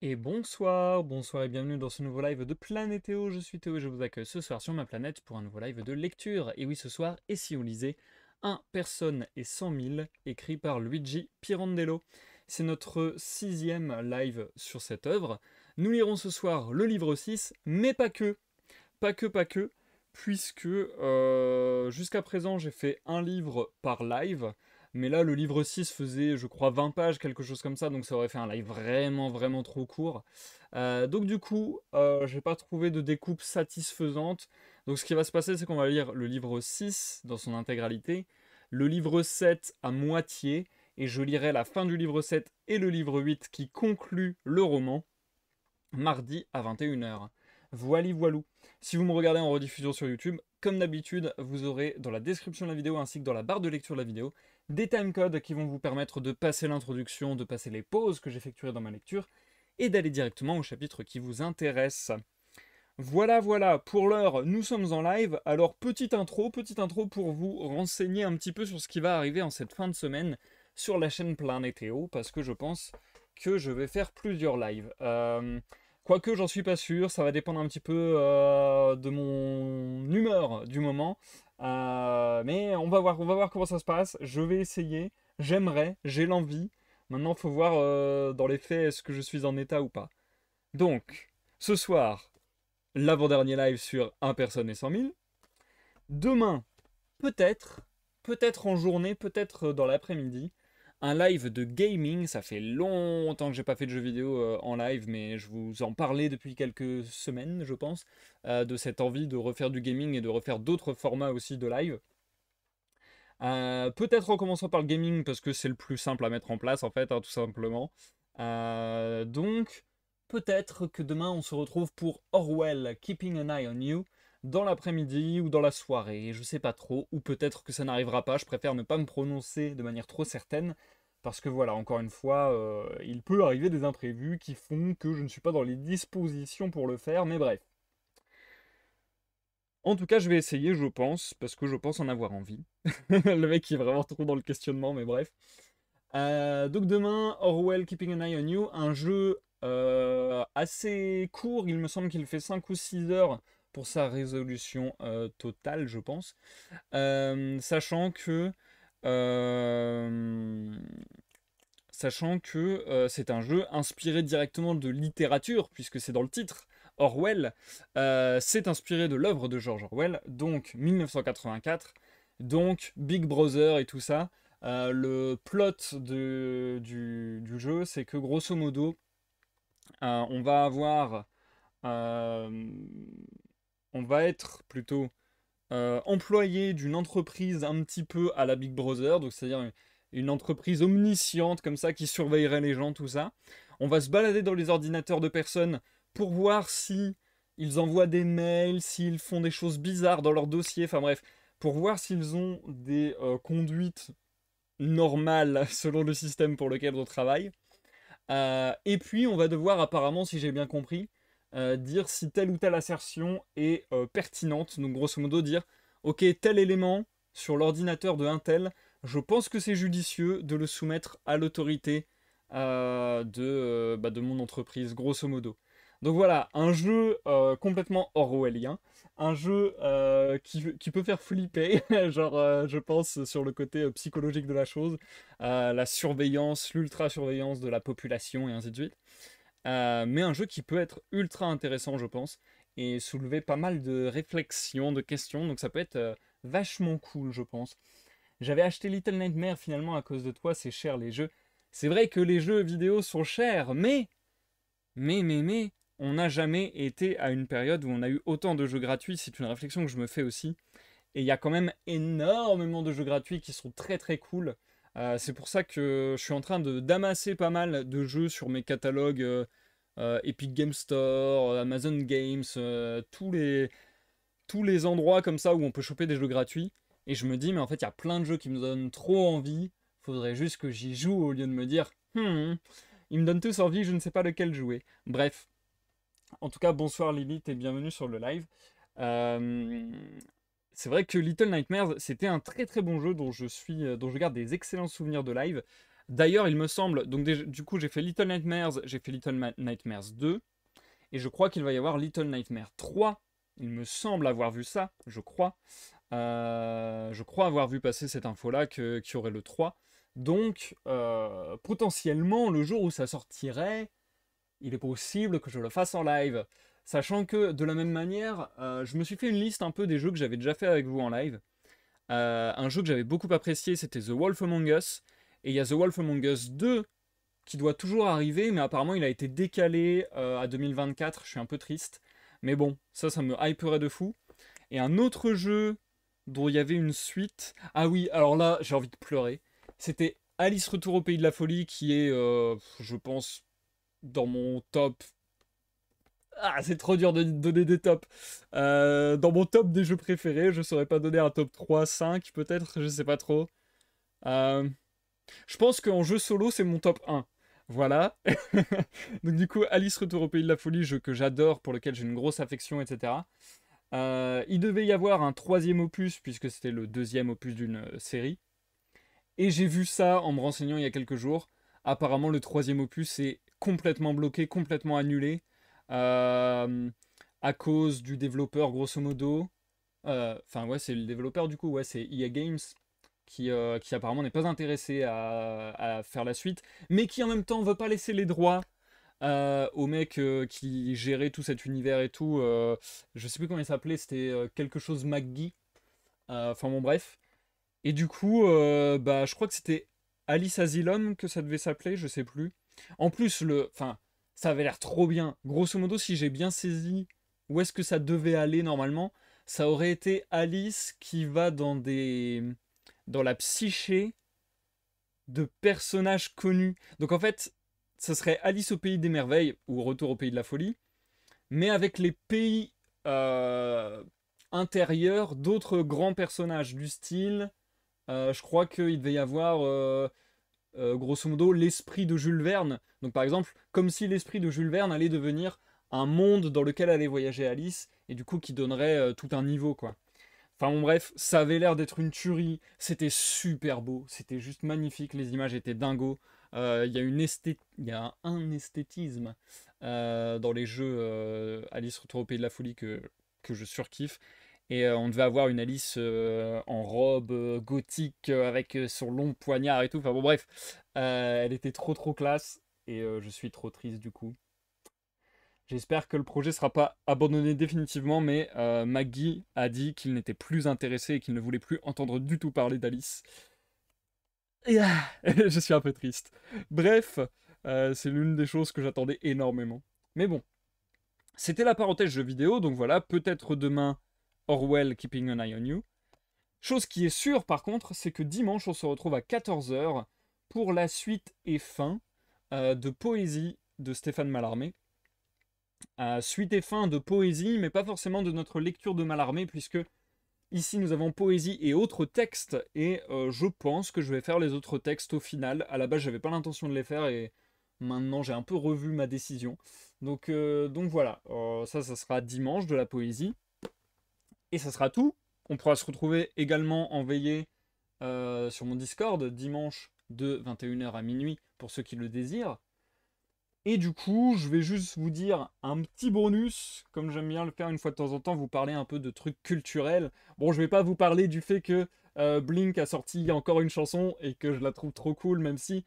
Et bonsoir, bonsoir et bienvenue dans ce nouveau live de Planétéo. Je suis Théo et je vous accueille ce soir sur ma planète pour un nouveau live de lecture. Et oui, ce soir, et si on lisait Un personne et 100 000, écrit par Luigi Pirandello. C'est notre 6e live sur cette œuvre. Nous lirons ce soir le livre 6, mais pas que. Pas que, puisque jusqu'à présent j'ai fait un livre par live, mais là le livre 6 faisait je crois 20 pages, quelque chose comme ça, donc ça aurait fait un live vraiment vraiment trop court. Donc du coup, j'ai pas trouvé de découpe satisfaisante, donc ce qui va se passer c'est qu'on va lire le livre 6 dans son intégralité, le livre 7 à moitié, et je lirai la fin du livre 7 et le livre 8 qui conclut le roman mardi à 21 h. Voili voilou. Si vous me regardez en rediffusion sur YouTube, comme d'habitude, vous aurez dans la description de la vidéo ainsi que dans la barre de lecture de la vidéo des timecodes qui vont vous permettre de passer l'introduction, de passer les pauses que j'effectuerai dans ma lecture et d'aller directement au chapitre qui vous intéresse. Voilà, voilà, pour l'heure, nous sommes en live. Alors, petite intro pour vous renseigner un petit peu sur ce qui va arriver en cette fin de semaine sur la chaîne Planétéo, parce que je pense que je vais faire plusieurs lives. Quoique, j'en suis pas sûr, ça va dépendre un petit peu de mon humeur du moment. Mais on va voir comment ça se passe. Je vais essayer, j'aimerais, j'ai l'envie. Maintenant, faut voir dans les faits est-ce que je suis en état ou pas. Donc, ce soir, l'avant-dernier live sur un personne et 100 000. Demain, peut-être, peut-être en journée, peut-être dans l'après-midi, un live de gaming. Ça fait longtemps que j'ai pas fait de jeux vidéo en live, mais je vous en parlais depuis quelques semaines, je pense, de cette envie de refaire du gaming et de refaire d'autres formats aussi de live. Peut-être en commençant par le gaming parce que c'est le plus simple à mettre en place en fait, hein, tout simplement. Donc peut-être que demain on se retrouve pour Orwell Keeping an Eye on You dans l'après-midi ou dans la soirée, je sais pas trop, ou peut-être que ça n'arrivera pas, je préfère ne pas me prononcer de manière trop certaine, parce que voilà, encore une fois, il peut arriver des imprévus qui font que je ne suis pas dans les dispositions pour le faire, mais bref. En tout cas, je vais essayer, je pense, parce que je pense en avoir envie. Le mec qui est vraiment trop dans le questionnement, mais bref. Donc demain, Orwell Keeping an Eye on You, un jeu assez court, il me semble qu'il fait 5 ou 6 heures pour sa résolution totale, je pense. Sachant que euh, c'est un jeu inspiré directement de littérature, puisque c'est dans le titre. Orwell s'est inspiré de l'œuvre de George Orwell, donc 1984, donc Big Brother et tout ça. Le plot du jeu, c'est que grosso modo, on va avoir, euh, on va être plutôt employé d'une entreprise un petit peu à la Big Brother, donc c'est-à-dire une entreprise omnisciente comme ça qui surveillerait les gens, tout ça. On va se balader dans les ordinateurs de personnes pour voir si ils envoient des mails, s'ils font des choses bizarres dans leur dossier, enfin bref, pour voir s'ils ont des conduites normales selon le système pour lequel on travaille. Et puis on va devoir apparemment, si j'ai bien compris, dire si telle ou telle assertion est pertinente. Donc grosso modo dire, ok, tel élément sur l'ordinateur de un tel, je pense que c'est judicieux de le soumettre à l'autorité de mon entreprise, grosso modo. Donc voilà, un jeu complètement orwellien, un jeu qui peut faire flipper, genre je pense sur le côté psychologique de la chose, la surveillance, l'ultra-surveillance de la population et ainsi de suite. Mais un jeu qui peut être ultra intéressant, je pense, et soulever pas mal de réflexions, de questions, donc ça peut être vachement cool, je pense. J'avais acheté Little Nightmare finalement à cause de toi, c'est cher les jeux. C'est vrai que les jeux vidéo sont chers, mais, on n'a jamais été à une période où on a eu autant de jeux gratuits, c'est une réflexion que je me fais aussi. Et il y a quand même énormément de jeux gratuits qui sont très très cool. C'est pour ça que je suis en train de d'amasser pas mal de jeux sur mes catalogues Epic Game Store, Amazon Games, tous les endroits comme ça où on peut choper des jeux gratuits. Et je me dis, mais en fait, il y a plein de jeux qui me donnent trop envie. Faudrait juste que j'y joue au lieu de me dire, ils me donnent tous envie, je ne sais pas lequel jouer. Bref, en tout cas, bonsoir Lilith et bienvenue sur le live. Euh, c'est vrai que Little Nightmares, c'était un très très bon jeu dont je garde des excellents souvenirs de live. D'ailleurs, il me semble, donc du coup j'ai fait Little Nightmares, j'ai fait Nightmares 2, et je crois qu'il va y avoir Little Nightmares 3. Il me semble avoir vu ça, je crois. Je crois avoir vu passer cette info-là qu'il y aurait le 3. Donc, potentiellement, le jour où ça sortirait, il est possible que je le fasse en live. Sachant que, de la même manière, je me suis fait une liste un peu des jeux que j'avais déjà fait avec vous en live. Un jeu que j'avais beaucoup apprécié, c'était The Wolf Among Us. Et il y a The Wolf Among Us 2 qui doit toujours arriver, mais apparemment il a été décalé à 2024. Je suis un peu triste. Mais bon, ça me hyperait de fou. Et un autre jeu dont il y avait une suite. Ah oui, alors là, j'ai envie de pleurer. C'était Alice Retour au Pays de la Folie, qui est, je pense, dans mon top. Ah, c'est trop dur de donner des tops. Dans mon top des jeux préférés, je saurais pas donner un top 3, 5 peut-être, je sais pas trop. Euh, je pense qu'en jeu solo, c'est mon top 1. Voilà. Donc du coup, Alice Retour au Pays de la Folie, jeu que j'adore, pour lequel j'ai une grosse affection, etc. Il devait y avoir un troisième opus, puisque c'était le deuxième opus d'une série. Et j'ai vu ça en me renseignant il y a quelques jours. Apparemment, le troisième opus est complètement bloqué, complètement annulé. euh, à cause du développeur, grosso modo. Enfin, ouais, c'est le développeur du coup, ouais, c'est EA Games. Qui apparemment n'est pas intéressé à faire la suite, mais qui en même temps veut pas laisser les droits au mec qui gérait tout cet univers et tout. Je sais plus comment il s'appelait, c'était quelque chose McGee. Enfin bon, bref. Et du coup, bah, je crois que c'était Alice Asylum que ça devait s'appeler, je sais plus. En plus, enfin, ça avait l'air trop bien. Grosso modo, si j'ai bien saisi où est-ce que ça devait aller normalement, ça aurait été Alice qui va dans la psyché de personnages connus. Donc en fait, ça serait Alice au pays des merveilles ou Retour au pays de la folie, mais avec les pays euh, intérieurs d'autres grands personnages du style. Je crois qu'il devait y avoir, grosso modo, l'esprit de Jules Verne. Donc par exemple, comme si l'esprit de Jules Verne allait devenir un monde dans lequel allait voyager Alice, et du coup qui donnerait tout un niveau, quoi. Enfin bon, bref, ça avait l'air d'être une tuerie, c'était super beau, c'était juste magnifique, les images étaient dingos. Il y a un esthétisme dans les jeux Alice Retour au Pays de la Folie que je surkiffe. Et on devait avoir une Alice en robe gothique avec son long poignard et tout. Enfin bon, bref, elle était trop trop classe et je suis trop triste du coup. J'espère que le projet sera pas abandonné définitivement, mais Maggie a dit qu'il n'était plus intéressé et qu'il ne voulait plus entendre du tout parler d'Alice. Et je suis un peu triste. Bref, c'est l'une des choses que j'attendais énormément. Mais bon, c'était la parenthèse jeu vidéo, donc voilà, peut-être demain Orwell Keeping an Eye on You. Chose qui est sûre par contre, c'est que dimanche on se retrouve à 14 h pour la suite et fin de Poésie de Stéphane Mallarmé. Suite et fin de Poésie, mais pas forcément de notre lecture de Mallarmé, puisque ici nous avons Poésie et autres textes, et je pense que je vais faire les autres textes au final. À la base j'avais pas l'intention de les faire, et maintenant j'ai un peu revu ma décision. Donc voilà, ça sera dimanche de la Poésie. Et ça sera tout. On pourra se retrouver également en veillée sur mon Discord dimanche de 21 h à minuit pour ceux qui le désirent. Et du coup, je vais juste vous dire un petit bonus, comme j'aime bien le faire une fois de temps en temps, vous parler un peu de trucs culturels. Bon, je vais pas vous parler du fait que Blink a sorti encore une chanson et que je la trouve trop cool, même si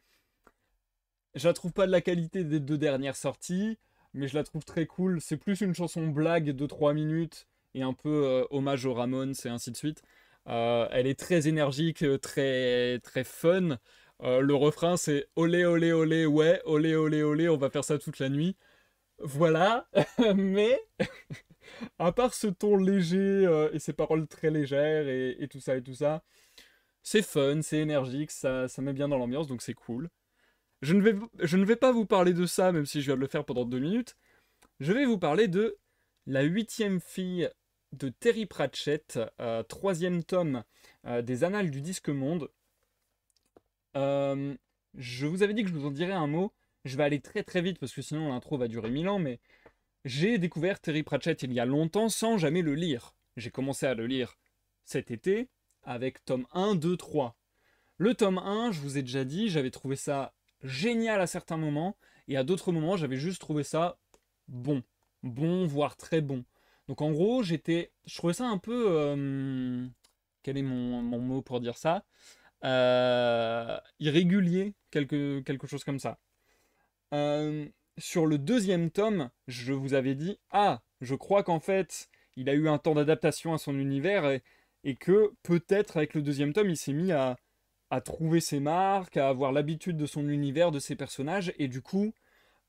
je la trouve pas de la qualité des deux dernières sorties, mais je la trouve très cool. C'est plus une chanson blague de 3 minutes et un peu hommage aux Ramones et ainsi de suite. Elle est très énergique, très, très fun. Le refrain c'est olé olé olé, ouais, olé olé olé, on va faire ça toute la nuit. Voilà, mais à part ce ton léger et ces paroles très légères et tout ça, c'est fun, c'est énergique, ça met bien dans l'ambiance, donc c'est cool. Je ne vais pas vous parler de ça, même si je viens de le faire pendant 2 minutes. Je vais vous parler de La huitième fille de Terry Pratchett, troisième tome des Annales du Disque Monde. Euh, je vous avais dit que je vous en dirais un mot. Je vais aller très très vite parce que sinon l'intro va durer 1000 ans, mais j'ai découvert Terry Pratchett il y a longtemps sans jamais le lire. J'ai commencé à le lire cet été avec tome 1, 2, 3. Le tome 1, je vous ai déjà dit, j'avais trouvé ça génial à certains moments, et à d'autres moments, j'avais juste trouvé ça bon. Bon, voire très bon. Donc en gros, je trouvais ça un peu... quel est mon mot pour dire ça? Irrégulier, quelque chose comme ça. Euh, sur le deuxième tome, je vous avais dit, ah, je crois qu'en fait, il a eu un temps d'adaptation à son univers et que peut-être avec le deuxième tome, il s'est mis à trouver ses marques, à avoir l'habitude de son univers, de ses personnages, et du coup,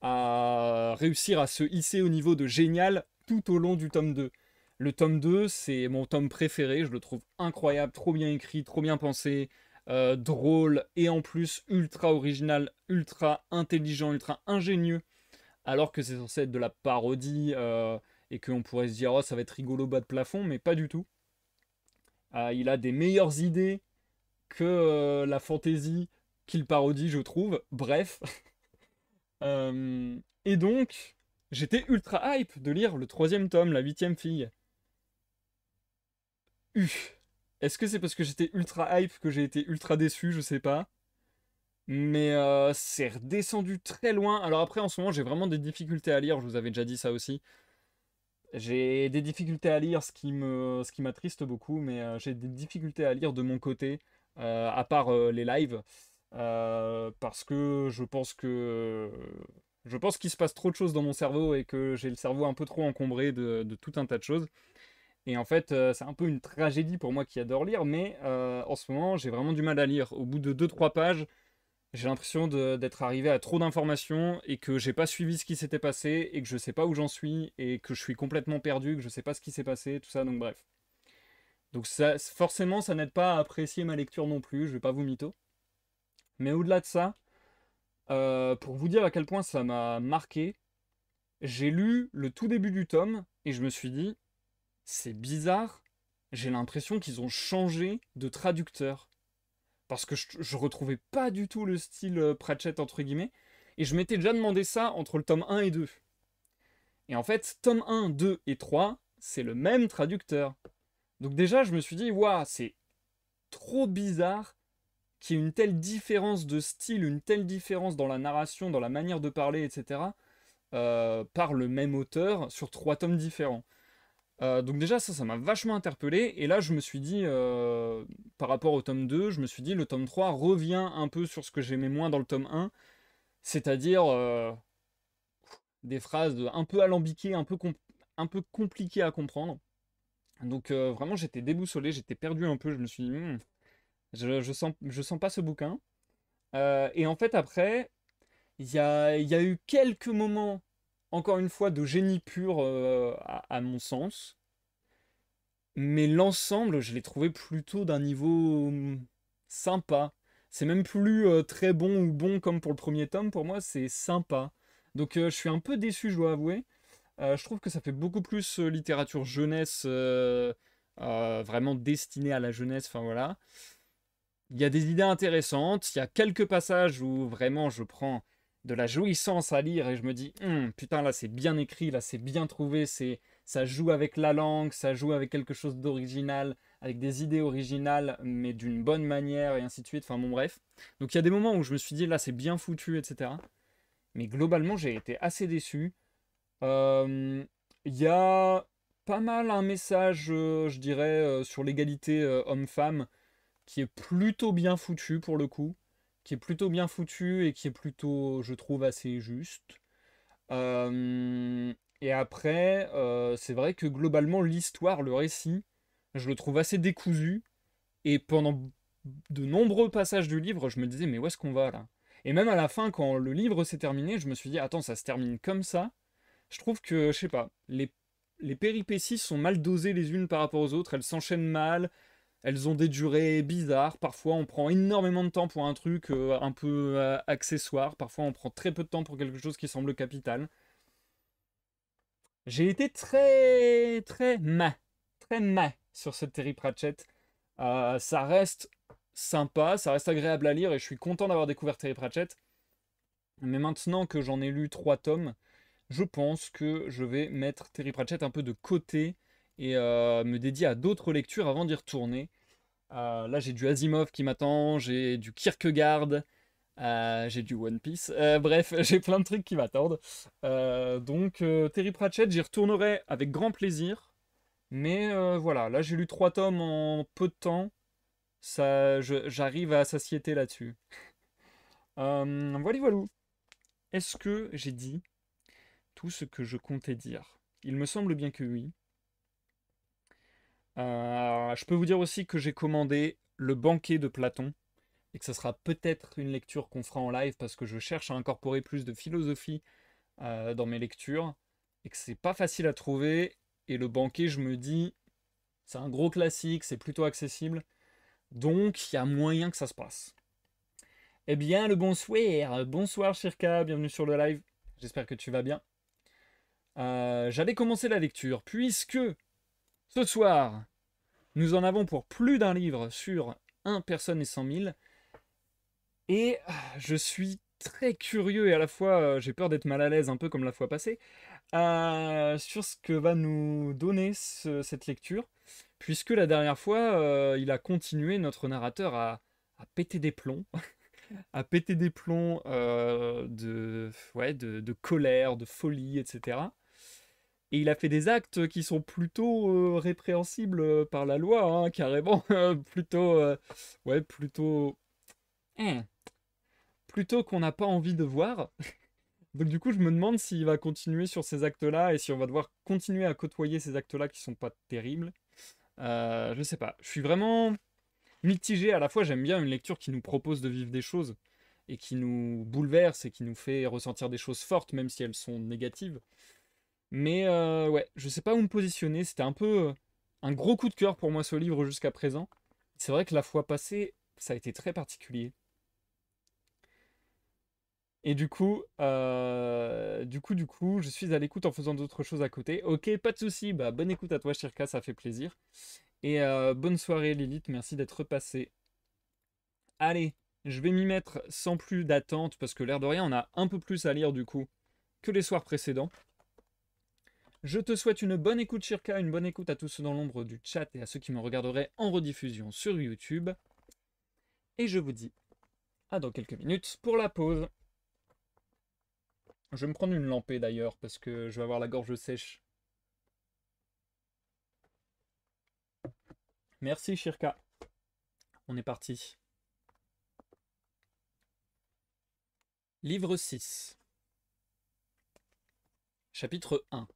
à réussir à se hisser au niveau de génial tout au long du tome 2. Le tome 2, c'est mon tome préféré, je le trouve incroyable, trop bien écrit, trop bien pensé, drôle et en plus ultra original, ultra intelligent, ultra ingénieux, alors que c'est censé être de la parodie et qu'on pourrait se dire oh ça va être rigolo bas de plafond, mais pas du tout. Il a des meilleures idées que la fantasy qu'il parodie, je trouve. Bref. Et donc, j'étais ultra hype de lire le troisième tome, la huitième fille. Est-ce que c'est parce que j'étais ultra hype que j'ai été ultra déçu? Je sais pas. Mais c'est redescendu très loin. Alors après, en ce moment, j'ai vraiment des difficultés à lire. Je vous avais déjà dit ça aussi. J'ai des difficultés à lire, ce qui m'attriste beaucoup, mais j'ai des difficultés à lire de mon côté, à part les lives, parce que je pense qu'il se passe trop de choses dans mon cerveau et que j'ai le cerveau un peu trop encombré de tout un tas de choses. Et en fait, c'est un peu une tragédie pour moi qui adore lire, mais en ce moment, j'ai vraiment du mal à lire. Au bout de deux trois pages, j'ai l'impression d'être arrivé à trop d'informations et que j'ai pas suivi ce qui s'était passé et que je sais pas où j'en suis et que je suis complètement perdu, que je sais pas ce qui s'est passé, tout ça, donc bref. Donc ça, forcément, ça n'aide pas à apprécier ma lecture non plus, je vais pas vous mytho. Mais au-delà de ça, pour vous dire à quel point ça m'a marqué, j'ai lu le tout début du tome et je me suis dit, c'est bizarre, j'ai l'impression qu'ils ont changé de traducteur. Parce que je retrouvais pas du tout le style Pratchett entre guillemets, et je m'étais déjà demandé ça entre le tome 1 et 2. Et en fait, tome 1, 2 et 3, c'est le même traducteur. Donc déjà, je me suis dit, waouh, c'est trop bizarre qu'il y ait une telle différence de style, une telle différence dans la narration, dans la manière de parler, etc., par le même auteur sur trois tomes différents. Donc déjà ça m'a vachement interpellé et là je me suis dit par rapport au tome 2, je me suis dit le tome 3 revient un peu sur ce que j'aimais moins dans le tome 1, c'est-à-dire des phrases un peu alambiquées, un peu compliquées à comprendre. Donc vraiment j'étais déboussolé, j'étais perdu un peu, je me suis dit je sens pas ce bouquin. Et en fait après, il y a eu quelques moments, encore une fois, de génie pur à mon sens. Mais l'ensemble, je l'ai trouvé plutôt d'un niveau sympa. C'est même plus très bon ou bon comme pour le premier tome, pour moi, c'est sympa. Donc je suis un peu déçu, je dois avouer. Je trouve que ça fait beaucoup plus littérature jeunesse, vraiment destinée à la jeunesse, enfin voilà. Il y a des idées intéressantes, il y a quelques passages où vraiment je prends de la jouissance à lire et je me dis, putain, là c'est bien écrit, là c'est bien trouvé, ça joue avec la langue, ça joue avec quelque chose d'original, avec des idées originales, mais d'une bonne manière et ainsi de suite, enfin bon bref. Donc il y a des moments où je me suis dit, là c'est bien foutu, etc. Mais globalement j'ai été assez déçu. Euh, Il y a pas mal un message, je dirais, sur l'égalité homme-femme qui est plutôt bien foutu pour le coup, qui est plutôt bien foutu et qui est plutôt, je trouve, assez juste. Et après, c'est vrai que globalement, l'histoire, le récit, je le trouve assez décousu. Et pendant de nombreux passages du livre, je me disais, mais où est-ce qu'on va là? Et même à la fin, quand le livre s'est terminé, je me suis dit, attends, ça se termine comme ça. Je trouve que, je sais pas, les péripéties sont mal dosées les unes par rapport aux autres, elles s'enchaînent mal, elles ont des durées bizarres. Parfois, on prend énormément de temps pour un truc un peu accessoire. Parfois, on prend très peu de temps pour quelque chose qui semble capital. J'ai été très sur cette Terry Pratchett. Ça reste sympa, ça reste agréable à lire et je suis content d'avoir découvert Terry Pratchett. Mais maintenant que j'en ai lu 3 tomes, je pense que je vais mettre Terry Pratchett un peu de côté et me dédier à d'autres lectures avant d'y retourner. Là, j'ai du Asimov qui m'attend, j'ai du Kierkegaard, j'ai du One Piece. Bref, j'ai plein de trucs qui m'attendent. Terry Pratchett, j'y retournerai avec grand plaisir. Mais voilà, là, j'ai lu 3 tomes en peu de temps. J'arrive à satiété là-dessus. Voilà, voilà. Est-ce que j'ai dit tout ce que je comptais dire? Il me semble bien que oui. Je peux vous dire aussi que j'ai commandé Le Banquet de Platon et que ce sera peut-être une lecture qu'on fera en live parce que je cherche à incorporer plus de philosophie dans mes lectures et que c'est pas facile à trouver. Et Le Banquet, je me dis, c'est un gros classique, c'est plutôt accessible, donc il y a moyen que ça se passe. Eh bien, le bonsoir, bonsoir Shirka, bienvenue sur le live, j'espère que tu vas bien. J'allais commencer la lecture, puisque ce soir, nous en avons pour plus d'un livre sur 1 personne et 100 000, et je suis très curieux et à la fois j'ai peur d'être mal à l'aise, un peu comme la fois passée, sur ce que va nous donner cette lecture, puisque la dernière fois, il a continué, notre narrateur, à péter des plombs, à péter des plombs de colère, de folie, etc. Et il a fait des actes qui sont plutôt répréhensibles par la loi, hein, carrément, plutôt, plutôt, hein, plutôt qu'on n'a pas envie de voir. Donc du coup, je me demande s'il va continuer sur ces actes-là et si on va devoir continuer à côtoyer ces actes-là qui sont pas terribles. Je sais pas. Je suis vraiment mitigé. À la fois, j'aime bien une lecture qui nous propose de vivre des choses et qui nous bouleverse et qui nous fait ressentir des choses fortes, même si elles sont négatives. Mais ouais, je sais pas où me positionner. C'était un peu un gros coup de cœur pour moi ce livre jusqu'à présent. C'est vrai que la fois passée, ça a été très particulier. Et du coup, je suis à l'écoute en faisant d'autres choses à côté. Ok, pas de souci. Bah, bonne écoute à toi, Shirka, ça fait plaisir. Et bonne soirée, Lilith. Merci d'être repassée. Allez, je vais m'y mettre sans plus d'attente parce que l'air de rien, on a un peu plus à lire du coup que les soirs précédents. Je te souhaite une bonne écoute, Shirka, une bonne écoute à tous ceux dans l'ombre du chat et à ceux qui me regarderaient en rediffusion sur YouTube. Et je vous dis à dans quelques minutes pour la pause. Je vais me prendre une lampée d'ailleurs parce que je vais avoir la gorge sèche. Merci Shirka. On est parti. Livre 6. Chapitre 1.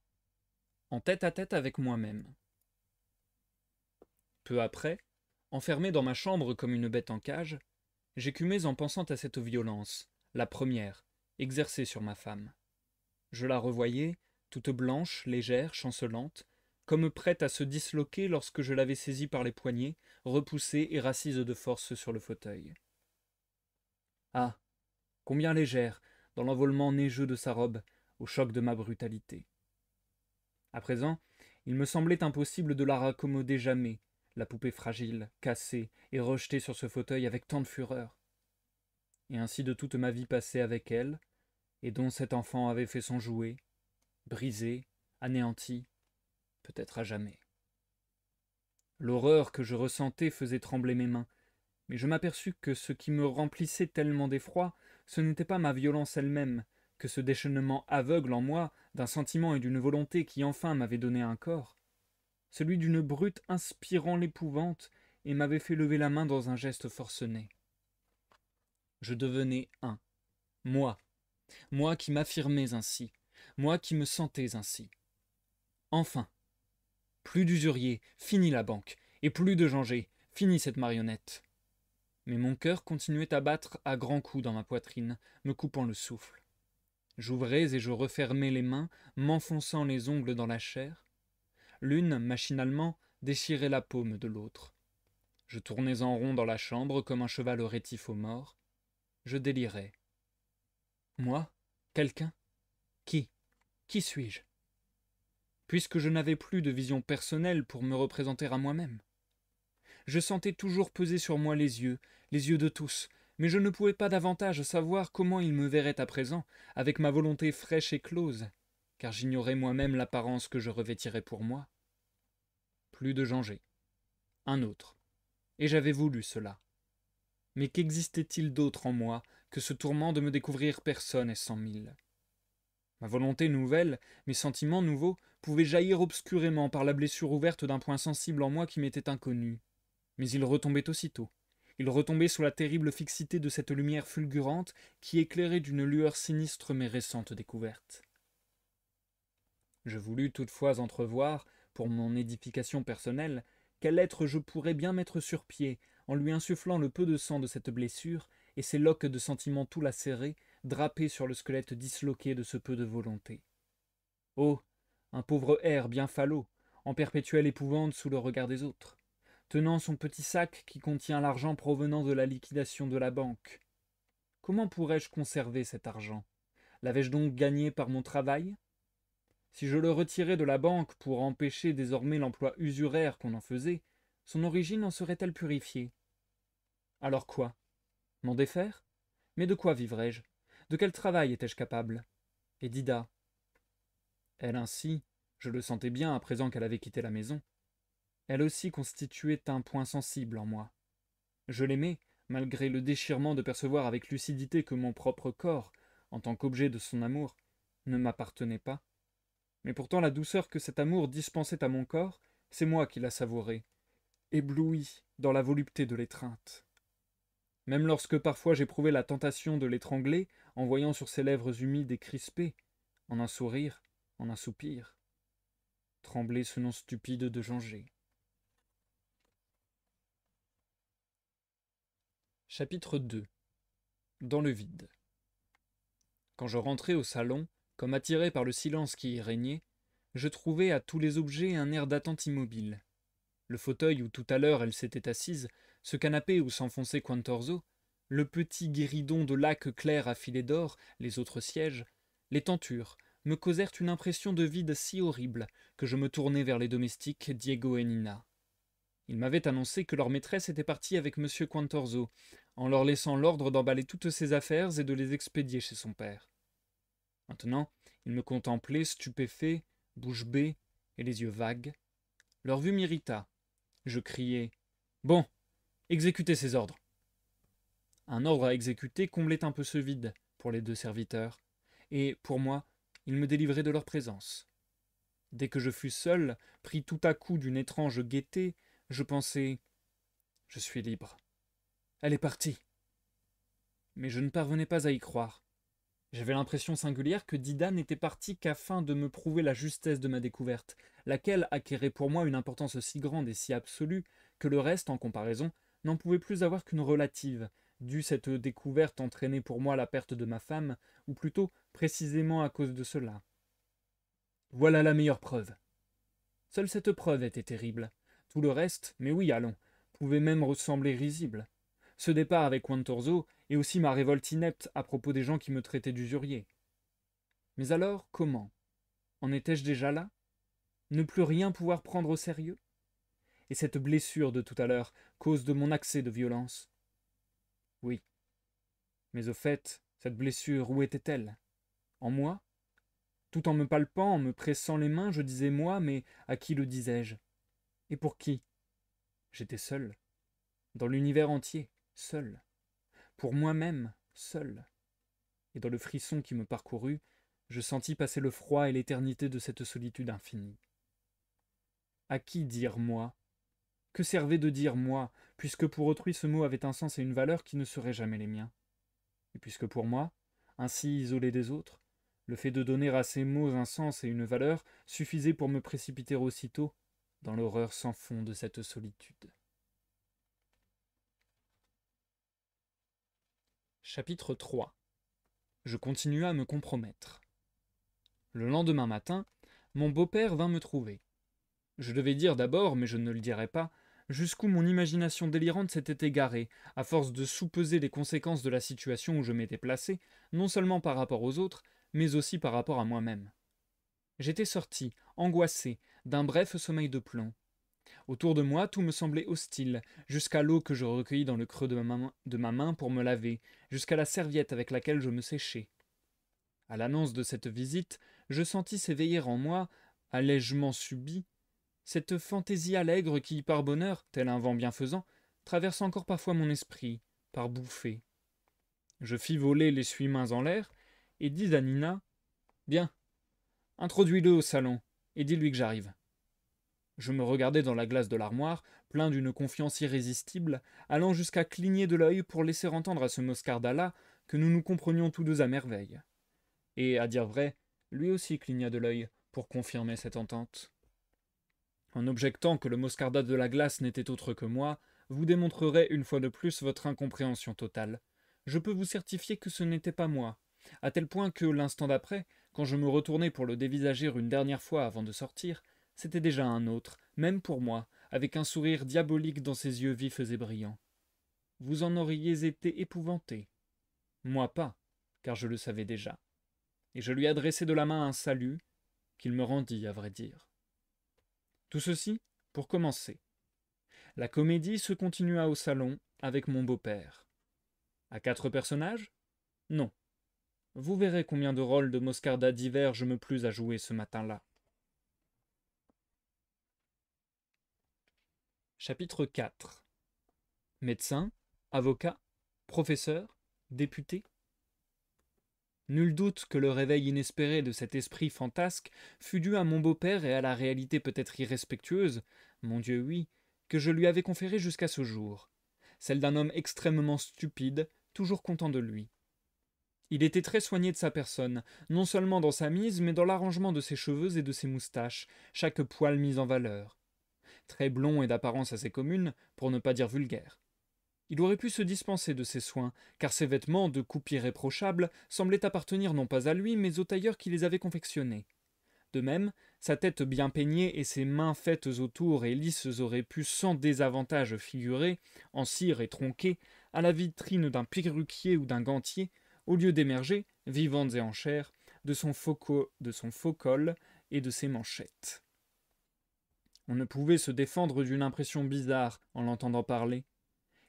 En tête à tête avec moi-même. Peu après, enfermé dans ma chambre comme une bête en cage, j'écumais en pensant à cette violence, la première, exercée sur ma femme. Je la revoyais, toute blanche, légère, chancelante, comme prête à se disloquer lorsque je l'avais saisie par les poignets, repoussée et rassise de force sur le fauteuil. Ah, combien légère, dans l'envolement neigeux de sa robe, au choc de ma brutalité. À présent, il me semblait impossible de la raccommoder jamais, la poupée fragile, cassée et rejetée sur ce fauteuil avec tant de fureur. Et ainsi de toute ma vie passée avec elle, et dont cet enfant avait fait son jouet, brisé, anéanti, peut-être à jamais. L'horreur que je ressentais faisait trembler mes mains, mais je m'aperçus que ce qui me remplissait tellement d'effroi, ce n'était pas ma violence elle-même, que ce déchaînement aveugle en moi d'un sentiment et d'une volonté qui enfin m'avait donné un corps, celui d'une brute inspirant l'épouvante et m'avait fait lever la main dans un geste forcené. Je devenais un, moi, moi qui m'affirmais ainsi, moi qui me sentais ainsi. Enfin, plus d'usurier, fini la banque, et plus de Janger, fini cette marionnette. Mais mon cœur continuait à battre à grands coups dans ma poitrine, me coupant le souffle. J'ouvrais et je refermais les mains, m'enfonçant les ongles dans la chair. L'une, machinalement, déchirait la paume de l'autre. Je tournais en rond dans la chambre comme un cheval rétif aux morts. Je délirais. Moi? Quelqu'un? Qui? Qui suis-je? Puisque je n'avais plus de vision personnelle pour me représenter à moi-même. Je sentais toujours peser sur moi les yeux de tous, mais je ne pouvais pas davantage savoir comment ils me verraient à présent, avec ma volonté fraîche et close, car j'ignorais moi-même l'apparence que je revêtirais pour moi. Plus de Janger. Un autre. Et j'avais voulu cela. Mais qu'existait-il d'autre en moi que ce tourment de me découvrir personne et 100 000? Ma volonté nouvelle, mes sentiments nouveaux, pouvaient jaillir obscurément par la blessure ouverte d'un point sensible en moi qui m'était inconnu. Mais ils retombaient aussitôt. Ils retombaient sous la terrible fixité de cette lumière fulgurante qui éclairait d'une lueur sinistre mes récentes découvertes. Je voulus toutefois entrevoir, pour mon édification personnelle, quel être je pourrais bien mettre sur pied, en lui insufflant le peu de sang de cette blessure, et ces loques de sentiments tout lacérés, drapés sur le squelette disloqué de ce peu de volonté. Oh, un pauvre air bien falot, en perpétuelle épouvante sous le regard des autres, tenant son petit sac qui contient l'argent provenant de la liquidation de la banque. Comment pourrais-je conserver cet argent? L'avais-je donc gagné par mon travail? Si je le retirais de la banque pour empêcher désormais l'emploi usuraire qu'on en faisait, son origine en serait-elle purifiée? Alors quoi? M'en défaire? Mais de quoi vivrais-je? De quel travail étais-je capable? Et Dida? Elle ainsi, je le sentais bien à présent qu'elle avait quitté la maison, elle aussi constituait un point sensible en moi. Je l'aimais, malgré le déchirement de percevoir avec lucidité que mon propre corps, en tant qu'objet de son amour, ne m'appartenait pas. Mais pourtant la douceur que cet amour dispensait à mon corps, c'est moi qui la savourais, ébloui dans la volupté de l'étreinte. Même lorsque parfois j'éprouvais la tentation de l'étrangler, en voyant sur ses lèvres humides et crispées, en un sourire, en un soupir, trembler ce nom stupide de Janger. Chapitre 2. Dans le vide. Quand je rentrai au salon, comme attiré par le silence qui y régnait, je trouvai à tous les objets un air d'attente immobile. Le fauteuil où tout à l'heure elle s'était assise, ce canapé où s'enfonçait Quantorzo, le petit guéridon de laque clair à filets d'or, les autres sièges, les tentures, me causèrent une impression de vide si horrible que je me tournai vers les domestiques Diego et Nina. Ils m'avaient annoncé que leur maîtresse était partie avec M. Quantorzo, en leur laissant l'ordre d'emballer toutes ses affaires et de les expédier chez son père. Maintenant, ils me contemplaient stupéfaits, bouche bée et les yeux vagues. Leur vue m'irrita. Je criai « Bon, exécutez ces ordres !» Un ordre à exécuter comblait un peu ce vide pour les deux serviteurs, et, pour moi, ils me délivraient de leur présence. Dès que je fus seul, pris tout à coup d'une étrange gaieté, je pensai « Je suis libre. Elle est partie. » Mais je ne parvenais pas à y croire. J'avais l'impression singulière que Dida n'était partie qu'afin de me prouver la justesse de ma découverte, laquelle acquérait pour moi une importance si grande et si absolue que le reste, en comparaison, n'en pouvait plus avoir qu'une relative, dût cette découverte entraîner pour moi la perte de ma femme, ou plutôt précisément à cause de cela. Voilà la meilleure preuve. Seule cette preuve était terrible. Tout le reste, mais oui, allons, pouvait même ressembler risible. Ce départ avec Quantorzo, et aussi ma révolte inepte à propos des gens qui me traitaient d'usurier. Mais alors, comment? En étais-je déjà là? Ne plus rien pouvoir prendre au sérieux? Et cette blessure de tout à l'heure, cause de mon accès de violence? Oui. Mais au fait, cette blessure, où était-elle? En moi? Tout en me palpant, en me pressant les mains, je disais moi, mais à qui le disais-je? Et pour qui? J'étais seul. Dans l'univers entier, seul. Pour moi-même, seul. Et dans le frisson qui me parcourut, je sentis passer le froid et l'éternité de cette solitude infinie. À qui dire moi? Que servait de dire moi, puisque pour autrui ce mot avait un sens et une valeur qui ne seraient jamais les miens? Et puisque pour moi, ainsi isolé des autres, le fait de donner à ces mots un sens et une valeur suffisait pour me précipiter aussitôt dans l'horreur sans fond de cette solitude. Chapitre 3. Je continua à me compromettre. Le lendemain matin, mon beau-père vint me trouver. Je devais dire d'abord, mais je ne le dirai pas, jusqu'où mon imagination délirante s'était égarée, à force de soupeser les conséquences de la situation où je m'étais placé, non seulement par rapport aux autres, mais aussi par rapport à moi-même. J'étais sorti, angoissé, d'un bref sommeil de plomb. Autour de moi, tout me semblait hostile, jusqu'à l'eau que je recueillis dans le creux de ma main pour me laver, jusqu'à la serviette avec laquelle je me séchais. À l'annonce de cette visite, je sentis s'éveiller en moi, allègement subit, cette fantaisie allègre qui, par bonheur, tel un vent bienfaisant, traverse encore parfois mon esprit, par bouffées. Je fis voler l'essuie-mains en l'air, et dis à Nina, « Bien, introduis-le au salon, et dis-lui que j'arrive. » Je me regardai dans la glace de l'armoire, plein d'une confiance irrésistible, allant jusqu'à cligner de l'œil pour laisser entendre à ce moscarda-là que nous nous comprenions tous deux à merveille. Et, à dire vrai, lui aussi cligna de l'œil pour confirmer cette entente. En objectant que le moscarda de la glace n'était autre que moi, vous démontrerez une fois de plus votre incompréhension totale. Je peux vous certifier que ce n'était pas moi, à tel point que, l'instant d'après, quand je me retournai pour le dévisager une dernière fois avant de sortir, c'était déjà un autre, même pour moi, avec un sourire diabolique dans ses yeux vifs et brillants. Vous en auriez été épouvanté. Moi pas, car je le savais déjà. Et je lui adressai de la main un salut, qu'il me rendit, à vrai dire. Tout ceci pour commencer. La comédie se continua au salon avec mon beau-père. À 4 personnages? Non. Vous verrez combien de rôles de moscarda divers je me plus à jouer ce matin-là. Chapitre 4. Médecin, avocat, professeur, député. Nul doute que le réveil inespéré de cet esprit fantasque fut dû à mon beau-père et à la réalité peut-être irrespectueuse, mon Dieu oui, que je lui avais conférée jusqu'à ce jour, celle d'un homme extrêmement stupide, toujours content de lui. Il était très soigné de sa personne, non seulement dans sa mise, mais dans l'arrangement de ses cheveux et de ses moustaches, chaque poil mis en valeur. Très blond et d'apparence assez commune, pour ne pas dire vulgaire. Il aurait pu se dispenser de ces soins, car ses vêtements, de coupe irréprochable, semblaient appartenir non pas à lui, mais au tailleur qui les avait confectionnés. De même, sa tête bien peignée et ses mains faites autour et lisses auraient pu sans désavantage figurer, en cire et tronquées, à la vitrine d'un perruquier ou d'un gantier, au lieu d'émerger, vivantes et en chair, de son faux col et de ses manchettes. On ne pouvait se défendre d'une impression bizarre en l'entendant parler.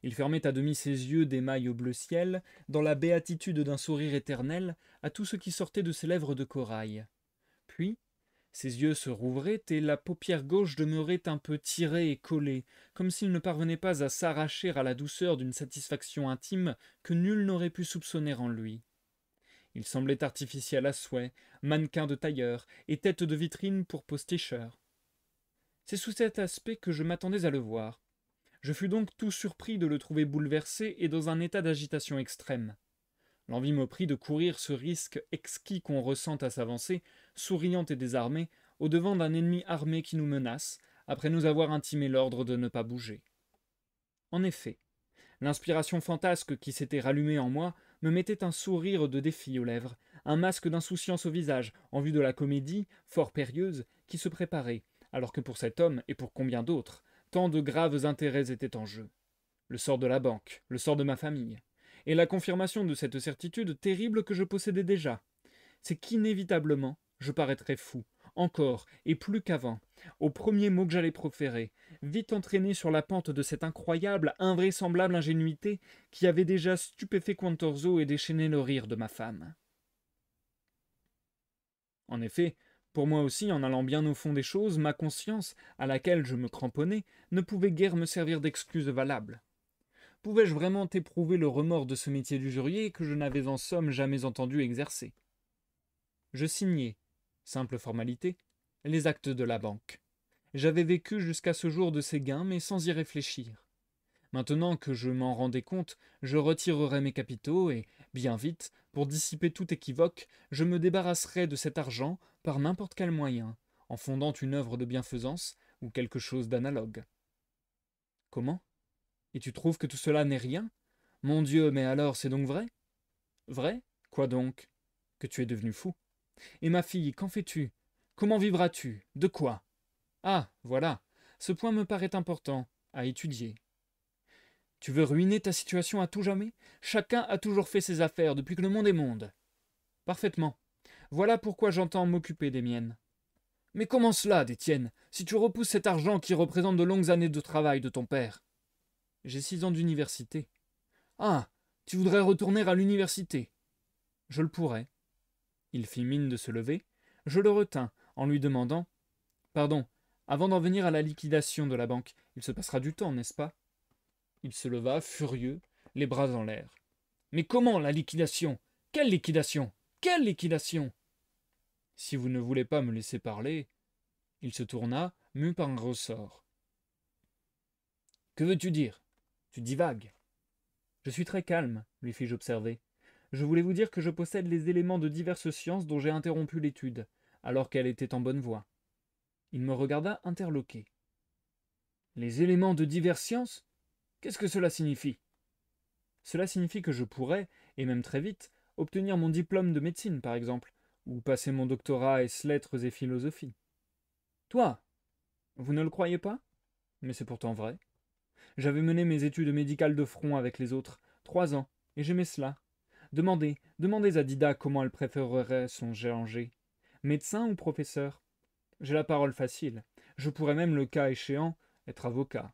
Il fermait à demi ses yeux d'émail au bleu ciel, dans la béatitude d'un sourire éternel, à tout ce qui sortait de ses lèvres de corail. Puis, ses yeux se rouvraient et la paupière gauche demeurait un peu tirée et collée, comme s'il ne parvenait pas à s'arracher à la douceur d'une satisfaction intime que nul n'aurait pu soupçonner en lui. Il semblait artificiel à souhait, mannequin de tailleur et tête de vitrine pour posticheur. C'est sous cet aspect que je m'attendais à le voir. Je fus donc tout surpris de le trouver bouleversé et dans un état d'agitation extrême. L'envie me prit de courir ce risque exquis qu'on ressent à s'avancer, souriant et désarmé, au-devant d'un ennemi armé qui nous menace, après nous avoir intimé l'ordre de ne pas bouger. En effet, l'inspiration fantasque qui s'était rallumée en moi me mettait un sourire de défi aux lèvres, un masque d'insouciance au visage, en vue de la comédie, fort périlleuse, qui se préparait, alors que pour cet homme et pour combien d'autres, tant de graves intérêts étaient en jeu. Le sort de la banque, le sort de ma famille, et la confirmation de cette certitude terrible que je possédais déjà, c'est qu'inévitablement je paraîtrais fou, encore et plus qu'avant, au premier mot que j'allais proférer, vite entraîné sur la pente de cette incroyable, invraisemblable ingénuité qui avait déjà stupéfait Quantorzo et déchaîné le rire de ma femme. En effet, pour moi aussi, en allant bien au fond des choses, ma conscience, à laquelle je me cramponnais, ne pouvait guère me servir d'excuse valable. Pouvais-je vraiment éprouver le remords de ce métier d'usurier que je n'avais en somme jamais entendu exercer? Je signai, simple formalité, les actes de la banque. J'avais vécu jusqu'à ce jour de ces gains, mais sans y réfléchir. Maintenant que je m'en rendais compte, je retirerais mes capitaux et, bien vite, pour dissiper tout équivoque, je me débarrasserais de cet argent par n'importe quel moyen, en fondant une œuvre de bienfaisance ou quelque chose d'analogue. Comment? Et tu trouves que tout cela n'est rien? Mon Dieu, mais alors c'est donc vrai? Vrai? Quoi donc? Que tu es devenu fou. Et ma fille, qu'en fais-tu? Comment vivras-tu? De quoi? Ah, voilà. Ce point me paraît important, à étudier. Tu veux ruiner ta situation à tout jamais? Chacun a toujours fait ses affaires depuis que le monde est monde. Parfaitement. Voilà pourquoi j'entends m'occuper des miennes. Mais comment cela, Détienne, si tu repousses cet argent qui représente de longues années de travail de ton père? J'ai 6 ans d'université. Ah, tu voudrais retourner à l'université? Je le pourrais. Il fit mine de se lever. Je le retins, en lui demandant « Pardon, avant d'en venir à la liquidation de la banque, il se passera du temps, n'est-ce pas » Il se leva, furieux, les bras en l'air. Mais comment la liquidation? Quelle liquidation? Quelle liquidation? Si vous ne voulez pas me laisser parler. Il se tourna, mu par un ressort. Que veux-tu dire? Tu divagues. Je suis très calme, lui fis-je observer. Je voulais vous dire que je possède les éléments de diverses sciences dont j'ai interrompu l'étude, alors qu'elle était en bonne voie. Il me regarda interloqué. Les éléments de diverses sciences? Qu'est-ce que cela signifie? Cela signifie que je pourrais, et même très vite, obtenir mon diplôme de médecine, par exemple, ou passer mon doctorat ès lettres et philosophie. Toi, vous ne le croyez pas? Mais c'est pourtant vrai. J'avais mené mes études médicales de front avec les autres, 3 ans, et j'aimais cela. Demandez à Dida comment elle préférerait son gélanger. Médecin ou professeur? J'ai la parole facile. Je pourrais même, le cas échéant, être avocat.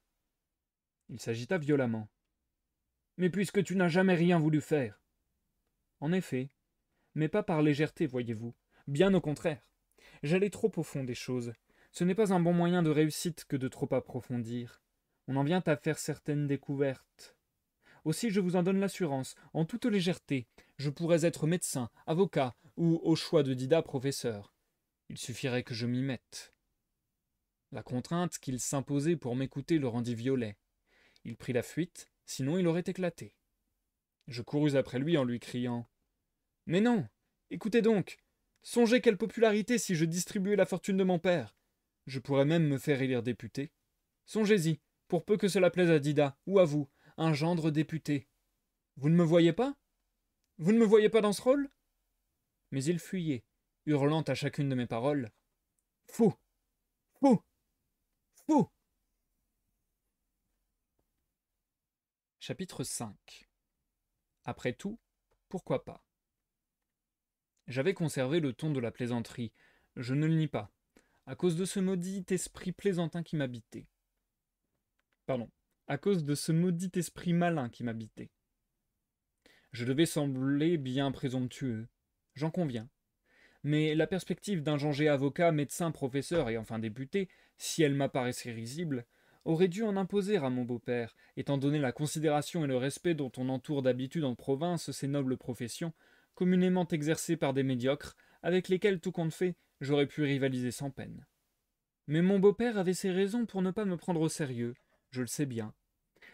Il s'agita violemment. Mais puisque tu n'as jamais rien voulu faire. En effet, mais pas par légèreté, voyez-vous. Bien au contraire. J'allais trop au fond des choses. Ce n'est pas un bon moyen de réussite que de trop approfondir. On en vient à faire certaines découvertes. Aussi je vous en donne l'assurance, en toute légèreté, je pourrais être médecin, avocat, ou, au choix de Dida, professeur. Il suffirait que je m'y mette. La contrainte qu'il s'imposait pour m'écouter le rendit violet. Il prit la fuite, sinon il aurait éclaté. Je courus après lui en lui criant « Mais non! Écoutez donc! Songez quelle popularité si je distribuais la fortune de mon père! Je pourrais même me faire élire député. Songez-y, pour peu que cela plaise à Dida, ou à vous, un gendre député. Vous ne me voyez pas? Vous ne me voyez pas dans ce rôle? » Mais il fuyait, hurlant à chacune de mes paroles « Fou! Fou! Fou !» Chapitre 5. Après tout, pourquoi pas? J'avais conservé le ton de la plaisanterie, je ne le nie pas, à cause de ce maudit esprit plaisantin qui m'habitait. Pardon, à cause de ce maudit esprit malin qui m'habitait. Je devais sembler bien présomptueux, j'en conviens. Mais la perspective d'un Janger avocat, médecin, professeur et enfin député, si elle m'apparaissait risible, aurait dû en imposer à mon beau-père, étant donné la considération et le respect dont on entoure d'habitude en province ces nobles professions, communément exercées par des médiocres, avec lesquels, tout compte fait, j'aurais pu rivaliser sans peine. Mais mon beau-père avait ses raisons pour ne pas me prendre au sérieux, je le sais bien.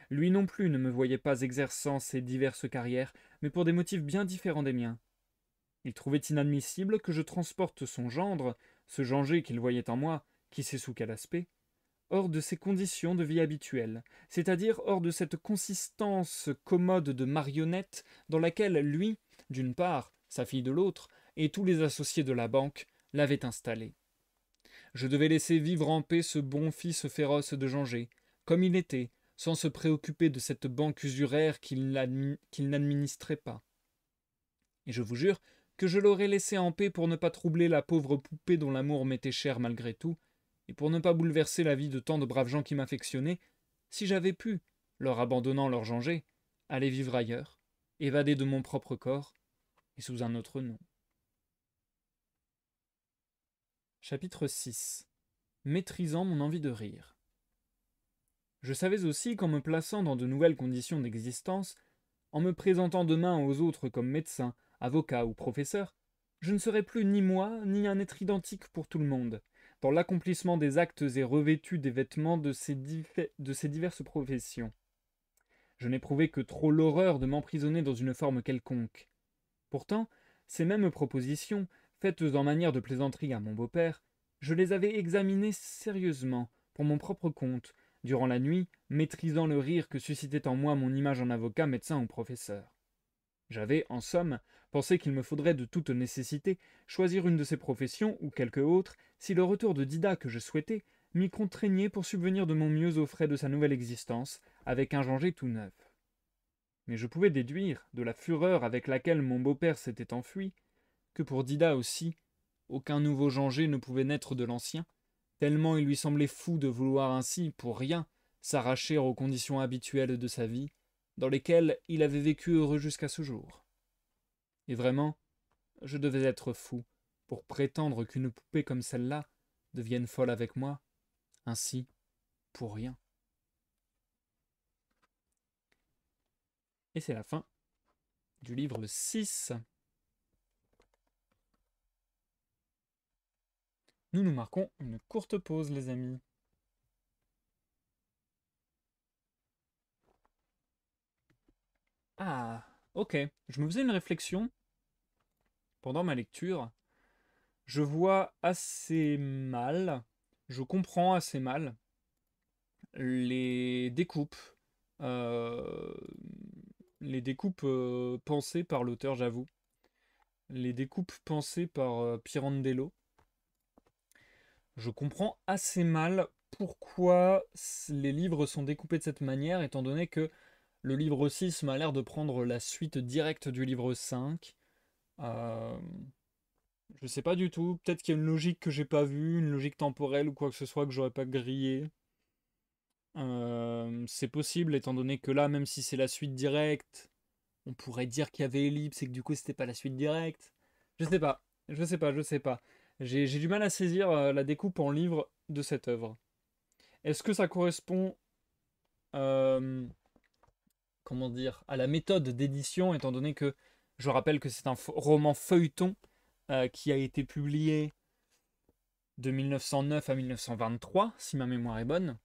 Lui non plus ne me voyait pas exerçant ces diverses carrières, mais pour des motifs bien différents des miens. Il trouvait inadmissible que je transporte son gendre, ce Janger qu'il voyait en moi, qui sait sous quel aspect, hors de ses conditions de vie habituelles, c'est-à-dire hors de cette consistance commode de marionnette dans laquelle lui, d'une part, sa fille de l'autre, et tous les associés de la banque, l'avaient installé. Je devais laisser vivre en paix ce bon fils féroce de Janger, comme il était, sans se préoccuper de cette banque usuraire qu'il n'administrait pas. Et je vous jure que je l'aurais laissé en paix pour ne pas troubler la pauvre poupée dont l'amour m'était cher malgré tout, et pour ne pas bouleverser la vie de tant de braves gens qui m'affectionnaient, si j'avais pu, leur abandonnant leur Janger, aller vivre ailleurs, évader de mon propre corps, et sous un autre nom. Chapitre 6. Maîtrisant mon envie de rire. Je savais aussi qu'en me plaçant dans de nouvelles conditions d'existence, en me présentant demain aux autres comme médecin, avocat ou professeur, je ne serais plus ni moi, ni un être identique pour tout le monde, dans l'accomplissement des actes et revêtu des vêtements de ces diverses professions. Je n'éprouvais que trop l'horreur de m'emprisonner dans une forme quelconque. Pourtant, ces mêmes propositions, faites en manière de plaisanterie à mon beau-père, je les avais examinées sérieusement, pour mon propre compte, durant la nuit, maîtrisant le rire que suscitait en moi mon image en avocat, médecin ou professeur. J'avais, en somme, pensé qu'il me faudrait de toute nécessité choisir une de ces professions ou quelque autre, si le retour de Dida que je souhaitais m'y contraignait pour subvenir de mon mieux aux frais de sa nouvelle existence, avec un Janger tout neuf. Mais je pouvais déduire, de la fureur avec laquelle mon beau-père s'était enfui, que pour Dida aussi, aucun nouveau Janger ne pouvait naître de l'ancien, tellement il lui semblait fou de vouloir ainsi, pour rien, s'arracher aux conditions habituelles de sa vie, dans lesquelles il avait vécu heureux jusqu'à ce jour. Et vraiment, je devais être fou pour prétendre qu'une poupée comme celle-là devienne folle avec moi, ainsi, pour rien. Et c'est la fin du livre 6. Nous nous marquons une courte pause, les amis. Ah, ok. Je me faisais une réflexion pendant ma lecture. Je vois assez mal, je comprends assez mal les découpes, euh, pensées par l'auteur, j'avoue. Les découpes pensées par Pirandello. Je comprends assez mal pourquoi les livres sont découpés de cette manière, étant donné que le livre 6 m'a l'air de prendre la suite directe du livre 5. Euh, je sais pas du tout, peut-être qu'il y a une logique que j'ai pas vue, une logique temporelle ou quoi que ce soit que j'aurais pas grillé. C'est possible, étant donné que là, même si c'est la suite directe, on pourrait dire qu'il y avait ellipse et que du coup c'était pas la suite directe. Je sais pas, je sais pas, je sais pas. J'ai du mal à saisir la découpe en livre de cette œuvre. Est-ce que ça correspond, euh, comment dire, à la méthode d'édition, étant donné que je rappelle que c'est un roman feuilleton qui a été publié de 1909 à 1923, si ma mémoire est bonne,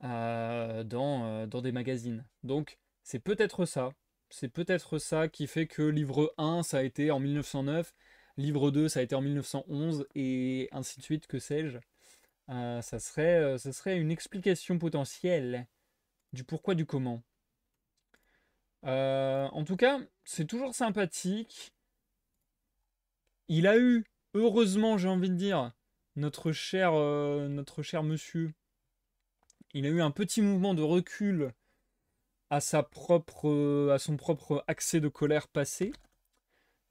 dans des magazines. Donc c'est peut-être ça. C'est peut-être ça qui fait que livre 1, ça a été en 1909, livre 2, ça a été en 1911, et ainsi de suite, que sais-je. Ça serait une explication potentielle du pourquoi du comment. En tout cas, c'est toujours sympathique. Il a eu, heureusement, j'ai envie de dire, notre cher monsieur, il a eu un petit mouvement de recul à son propre accès de colère passé.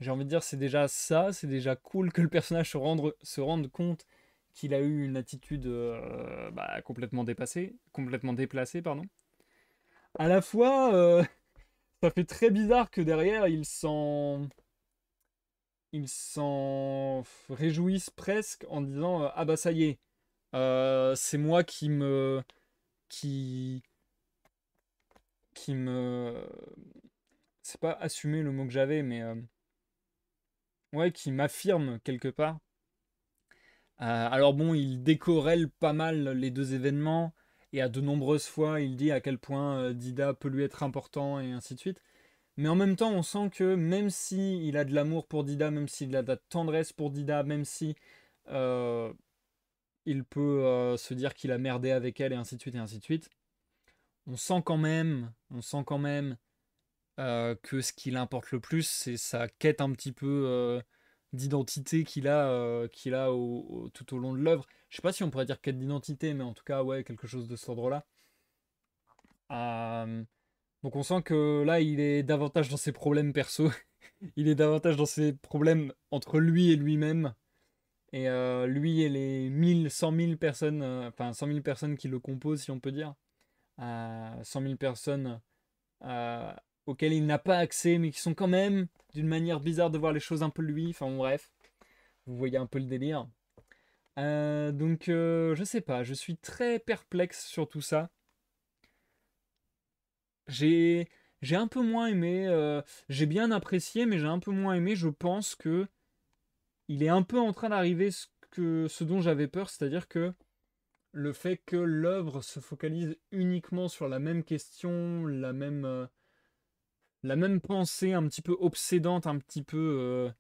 J'ai envie de dire, c'est déjà ça, c'est déjà cool que le personnage se rende compte qu'il a eu une attitude complètement dépassée, complètement déplacée, pardon. À la fois, ça fait très bizarre que derrière, ils s'en réjouissent presque en disant ah bah ça y est, c'est moi qui, qui me, c'est pas assumer le mot que j'avais, mais ouais, qui m'affirme quelque part. Alors bon, il décorrèle pas mal les deux événements, et à de nombreuses fois, il dit à quel point Dida peut lui être important, et ainsi de suite. Mais en même temps, on sent que même si il a de l'amour pour Dida, même s'il a de la tendresse pour Dida, même si euh, il peut se dire qu'il a merdé avec elle, et ainsi de suite, et ainsi de suite, on sent quand même que ce qui l'importe le plus, c'est sa quête un petit peu d'identité qu'il a tout au long de l'œuvre. Je sais pas si on pourrait dire quête d'identité, mais en tout cas, ouais, quelque chose de cet ordre-là. Euh, donc on sent que là, il est davantage dans ses problèmes perso. Il est davantage dans ses problèmes entre lui et lui-même. Et lui et les 100 000 personnes, enfin 100 000 personnes qui le composent, si on peut dire. 100 000 personnes euh, auxquelles il n'a pas accès, mais qui sont quand même d'une manière bizarre de voir les choses un peu lui. Enfin bon, bref, vous voyez un peu le délire. Je sais pas, je suis très perplexe sur tout ça. J'ai, j'ai un peu moins aimé, j'ai bien apprécié, mais j'ai un peu moins aimé. Je pense que il est un peu en train d'arriver ce dont j'avais peur, c'est-à-dire que le fait que l'œuvre se focalise uniquement sur la même question, la même pensée un petit peu obsédante, un petit peu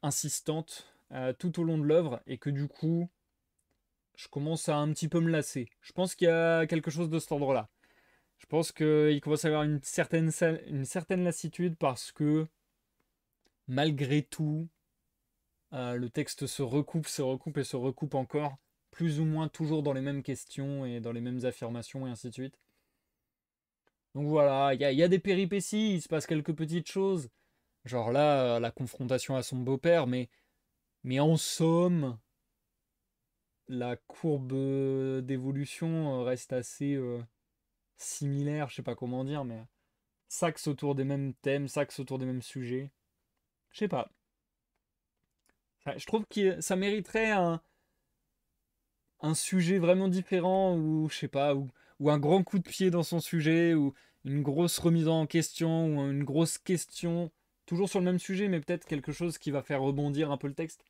insistante tout au long de l'œuvre, et que du coup, je commence à un petit peu me lasser. Je pense qu'il y a quelque chose de cet ordre-là. Je pense qu'il commence à y avoir une certaine lassitude parce que, malgré tout, le texte se recoupe et se recoupe encore, plus ou moins toujours dans les mêmes questions et dans les mêmes affirmations et ainsi de suite. Donc voilà, il y a des péripéties, il se passe quelques petites choses. Genre là, la confrontation à son beau-père, mais en somme, la courbe d'évolution reste assez similaire, je sais pas comment dire, mais s'axe autour des mêmes thèmes, s'axe autour des mêmes sujets. Je sais pas. Je trouve que ça mériterait un sujet vraiment différent, ou je sais pas, ou un grand coup de pied dans son sujet, ou une grosse remise en question ou une grosse question, toujours sur le même sujet, mais peut-être quelque chose qui va faire rebondir un peu le texte.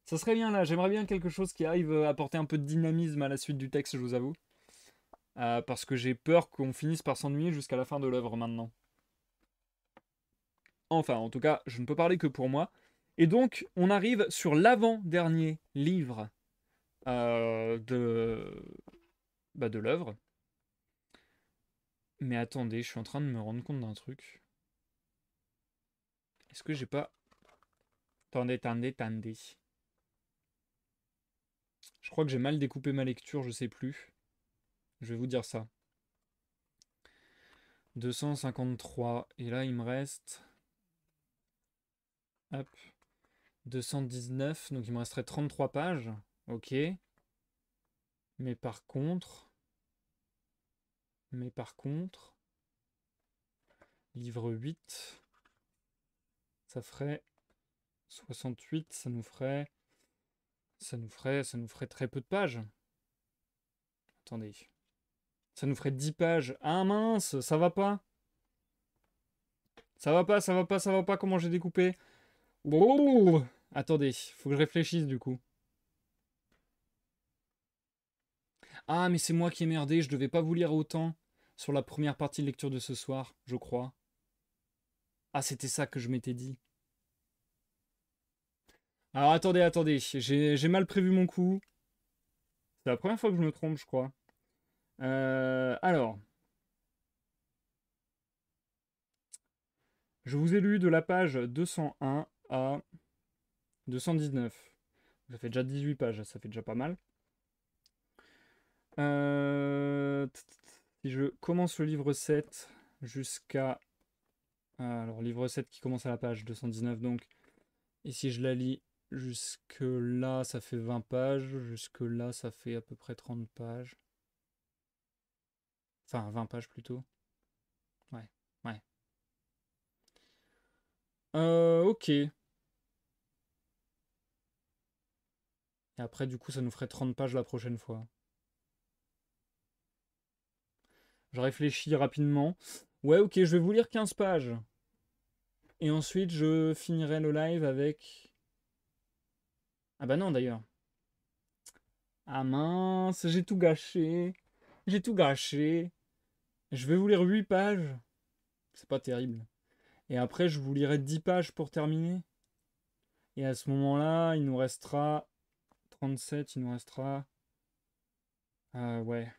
Ça serait bien là, j'aimerais bien quelque chose qui arrive à apporter un peu de dynamisme à la suite du texte, je vous avoue. Parce que j'ai peur qu'on finisse par s'ennuyer jusqu'à la fin de l'œuvre maintenant. Enfin, en tout cas, je ne peux parler que pour moi. Et donc, on arrive sur l'avant-dernier livre de l'œuvre. Mais attendez, je suis en train de me rendre compte d'un truc. Est-ce que j'ai pas... Attendez. Je crois que j'ai mal découpé ma lecture, je sais plus. Je vais vous dire ça. 253. Et là, il me reste... Hop. 219. Donc, il me resterait 33 pages. Ok. Mais par contre... Livre 8... Ça ferait 68, ça nous ferait très peu de pages. Attendez. Ça nous ferait 10 pages. Ah mince, ça va pas. Ça va pas, comment j'ai découpé. Attendez, faut que je réfléchisse du coup. Ah mais c'est moi qui ai merdé, je devais pas vous lire autant sur la première partie de lecture de ce soir, je crois. Ah c'était ça que je m'étais dit. Alors attendez, j'ai mal prévu mon coup. C'est la première fois que je me trompe, je crois. Alors, je vous ai lu de la page 201 à 219. Ça fait déjà 18 pages, ça fait déjà pas mal. Si je commence le livre 7 jusqu'à... Alors, livre 7 qui commence à la page 219, donc. Et si je la lis jusque là, ça fait 20 pages. Jusque là, ça fait à peu près 30 pages. Enfin, 20 pages plutôt. Ouais, ouais. Ok. Et après, du coup, ça nous ferait 30 pages la prochaine fois. Je réfléchis rapidement. Ouais, ok, je vais vous lire 15 pages. Et ensuite, je finirai le live avec... Ah bah non, d'ailleurs. Ah mince, j'ai tout gâché. J'ai tout gâché. Je vais vous lire 8 pages. C'est pas terrible. Et après, je vous lirai 10 pages pour terminer. Et à ce moment-là, il nous restera 37, il nous restera... ouais.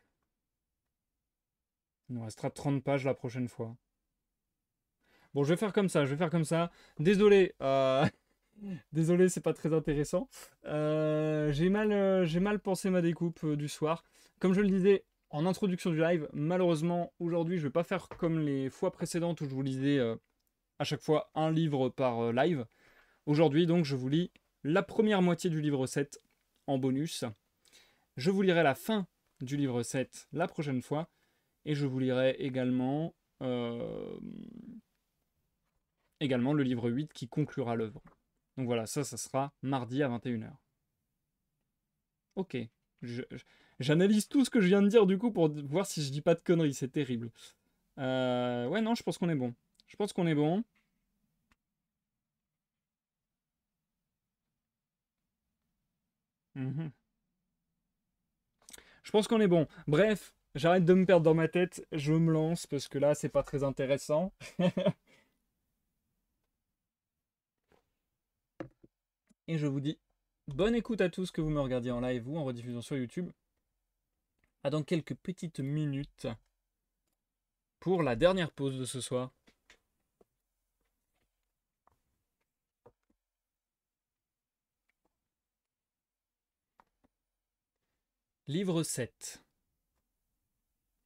Il nous restera 30 pages la prochaine fois. Bon, je vais faire comme ça, Désolé, désolé, c'est pas très intéressant. J'ai mal pensé ma découpe du soir. Comme je le disais en introduction du live, malheureusement, aujourd'hui, je vais pas faire comme les fois précédentes où je vous lisais à chaque fois un livre par live. Aujourd'hui, donc, je vous lis la première moitié du livre 7 en bonus. Je vous lirai la fin du livre 7 la prochaine fois. Et je vous lirai également le livre 8 qui conclura l'œuvre. Donc voilà, ça sera mardi à 21h. Ok. J'analyse tout ce que je viens de dire du coup pour voir si je dis pas de conneries, c'est terrible. Ouais, non, je pense qu'on est bon. Je pense qu'on est bon. Mhm. Je pense qu'on est bon. Bref, j'arrête de me perdre dans ma tête, je me lance parce que là, c'est pas très intéressant. Et je vous dis bonne écoute à tous que vous me regardiez en live ou en rediffusion sur YouTube. À dans quelques petites minutes pour la dernière pause de ce soir. Livre 7.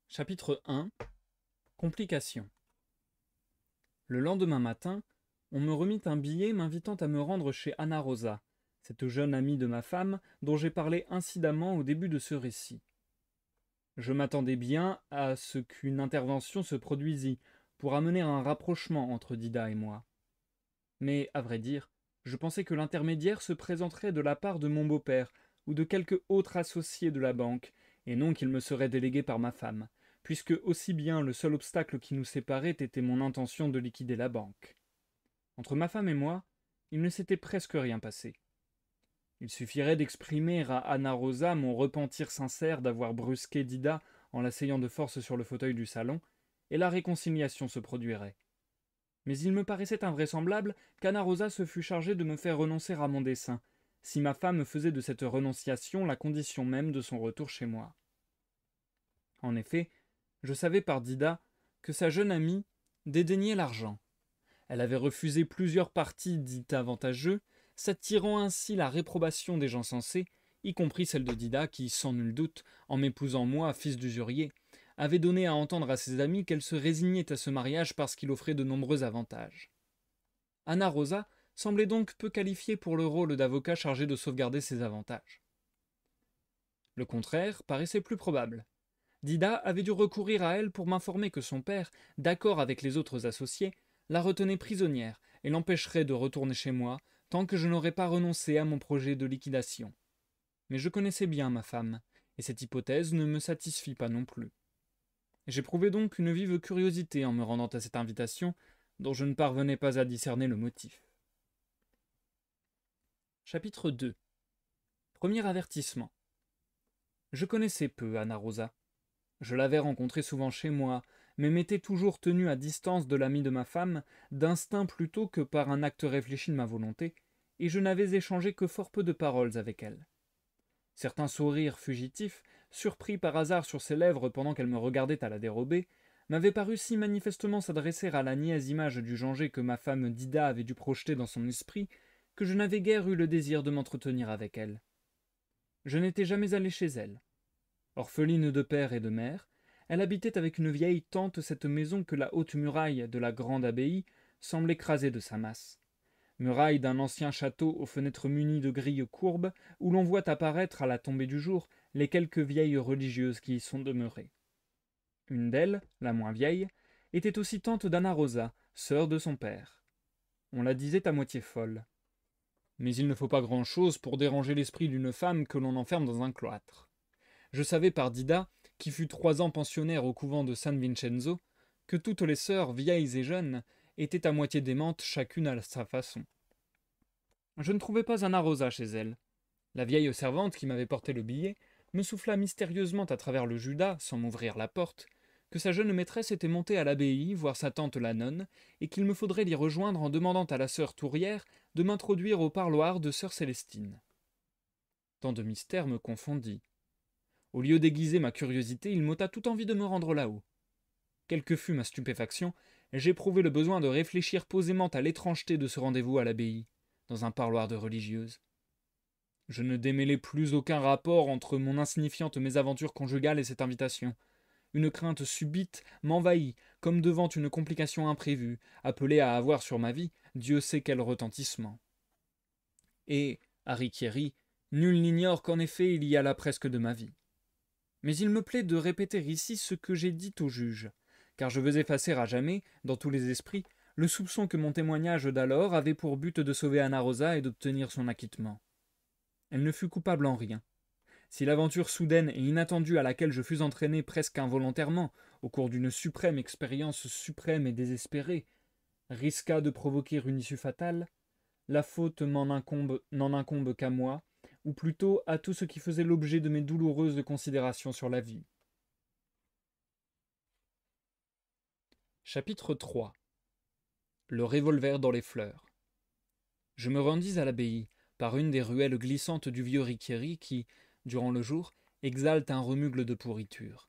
Chapitre 1. Complications. Le lendemain matin, on me remit un billet m'invitant à me rendre chez Anna Rosa, cette jeune amie de ma femme dont j'ai parlé incidemment au début de ce récit. Je m'attendais bien à ce qu'une intervention se produisît pour amener un rapprochement entre Dida et moi. Mais, à vrai dire, je pensais que l'intermédiaire se présenterait de la part de mon beau-père ou de quelque autre associé de la banque, et non qu'il me serait délégué par ma femme, puisque aussi bien le seul obstacle qui nous séparait était mon intention de liquider la banque. Entre ma femme et moi, il ne s'était presque rien passé. Il suffirait d'exprimer à Anna Rosa mon repentir sincère d'avoir brusqué Dida en l'asseyant de force sur le fauteuil du salon, et la réconciliation se produirait. Mais il me paraissait invraisemblable qu'Anna Rosa se fût chargée de me faire renoncer à mon dessein, si ma femme faisait de cette renonciation la condition même de son retour chez moi. En effet, je savais par Dida que sa jeune amie dédaignait l'argent. Elle avait refusé plusieurs partis dits avantageux, s'attirant ainsi la réprobation des gens sensés, y compris celle de Dida qui, sans nul doute, en m'épousant moi, fils d'usurier, avait donné à entendre à ses amis qu'elle se résignait à ce mariage parce qu'il offrait de nombreux avantages. Anna Rosa semblait donc peu qualifiée pour le rôle d'avocat chargé de sauvegarder ces avantages. Le contraire paraissait plus probable. Dida avait dû recourir à elle pour m'informer que son père, d'accord avec les autres associés, la retenait prisonnière et l'empêcherait de retourner chez moi tant que je n'aurais pas renoncé à mon projet de liquidation. Mais je connaissais bien ma femme, et cette hypothèse ne me satisfit pas non plus. J'éprouvais donc une vive curiosité en me rendant à cette invitation, dont je ne parvenais pas à discerner le motif. Chapitre 2. Premier avertissement. Je connaissais peu Anna Rosa. Je l'avais rencontrée souvent chez moi, mais m'étais toujours tenu à distance de l'ami de ma femme, d'instinct plutôt que par un acte réfléchi de ma volonté, et je n'avais échangé que fort peu de paroles avec elle. Certains sourires fugitifs, surpris par hasard sur ses lèvres pendant qu'elle me regardait à la dérobée, m'avaient paru si manifestement s'adresser à la niaise image du Janger que ma femme Dida avait dû projeter dans son esprit, que je n'avais guère eu le désir de m'entretenir avec elle. Je n'étais jamais allé chez elle. Orpheline de père et de mère, elle habitait avec une vieille tante cette maison que la haute muraille de la grande abbaye semble écraser de sa masse. Muraille d'un ancien château aux fenêtres munies de grilles courbes, où l'on voit apparaître à la tombée du jour les quelques vieilles religieuses qui y sont demeurées. Une d'elles, la moins vieille, était aussi tante d'Anna Rosa, sœur de son père. On la disait à moitié folle. Mais il ne faut pas grand-chose pour déranger l'esprit d'une femme que l'on enferme dans un cloître. Je savais par Dida, qui fut 3 ans pensionnaire au couvent de San Vincenzo, que toutes les sœurs, vieilles et jeunes, étaient à moitié démentes chacune à sa façon. Je ne trouvai pas Anna Rosa chez elle. La vieille servante qui m'avait porté le billet me souffla mystérieusement à travers le judas, sans m'ouvrir la porte, que sa jeune maîtresse était montée à l'abbaye voir sa tante la nonne, et qu'il me faudrait l'y rejoindre en demandant à la sœur Tourière de m'introduire au parloir de sœur Célestine. Tant de mystère me confondit. Au lieu d'aiguiser ma curiosité, il m'ôta toute envie de me rendre là-haut. Quelle que fût ma stupéfaction, j'éprouvai le besoin de réfléchir posément à l'étrangeté de ce rendez-vous à l'abbaye, dans un parloir de religieuse. Je ne démêlai plus aucun rapport entre mon insignifiante mésaventure conjugale et cette invitation. Une crainte subite m'envahit, comme devant une complication imprévue, appelée à avoir sur ma vie Dieu sait quel retentissement. Et, à Riquieri, nul n'ignore qu'en effet il y a là presque de ma vie. Mais il me plaît de répéter ici ce que j'ai dit au juge, car je veux effacer à jamais, dans tous les esprits, le soupçon que mon témoignage d'alors avait pour but de sauver Anna Rosa et d'obtenir son acquittement. Elle ne fut coupable en rien. Si l'aventure soudaine et inattendue à laquelle je fus entraîné presque involontairement, au cours d'une suprême expérience suprême et désespérée, risqua de provoquer une issue fatale, la faute n'en incombe qu'à moi, ou plutôt à tout ce qui faisait l'objet de mes douloureuses considérations sur la vie. Chapitre 3. Le revolver dans les fleurs. Je me rendis à l'abbaye, par une des ruelles glissantes du vieux Riquieri qui, durant le jour, exalte un remugle de pourriture.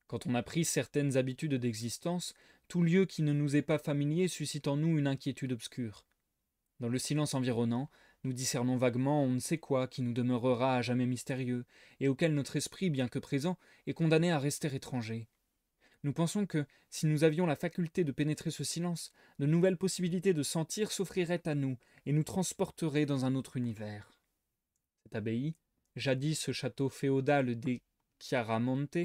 Quand on a pris certaines habitudes d'existence, tout lieu qui ne nous est pas familier suscite en nous une inquiétude obscure. Dans le silence environnant, nous discernons vaguement on ne sait quoi qui nous demeurera à jamais mystérieux, et auquel notre esprit, bien que présent, est condamné à rester étranger. Nous pensons que, si nous avions la faculté de pénétrer ce silence, de nouvelles possibilités de sentir s'offriraient à nous et nous transporteraient dans un autre univers. Cette abbaye, jadis ce château féodal des Chiaramonte,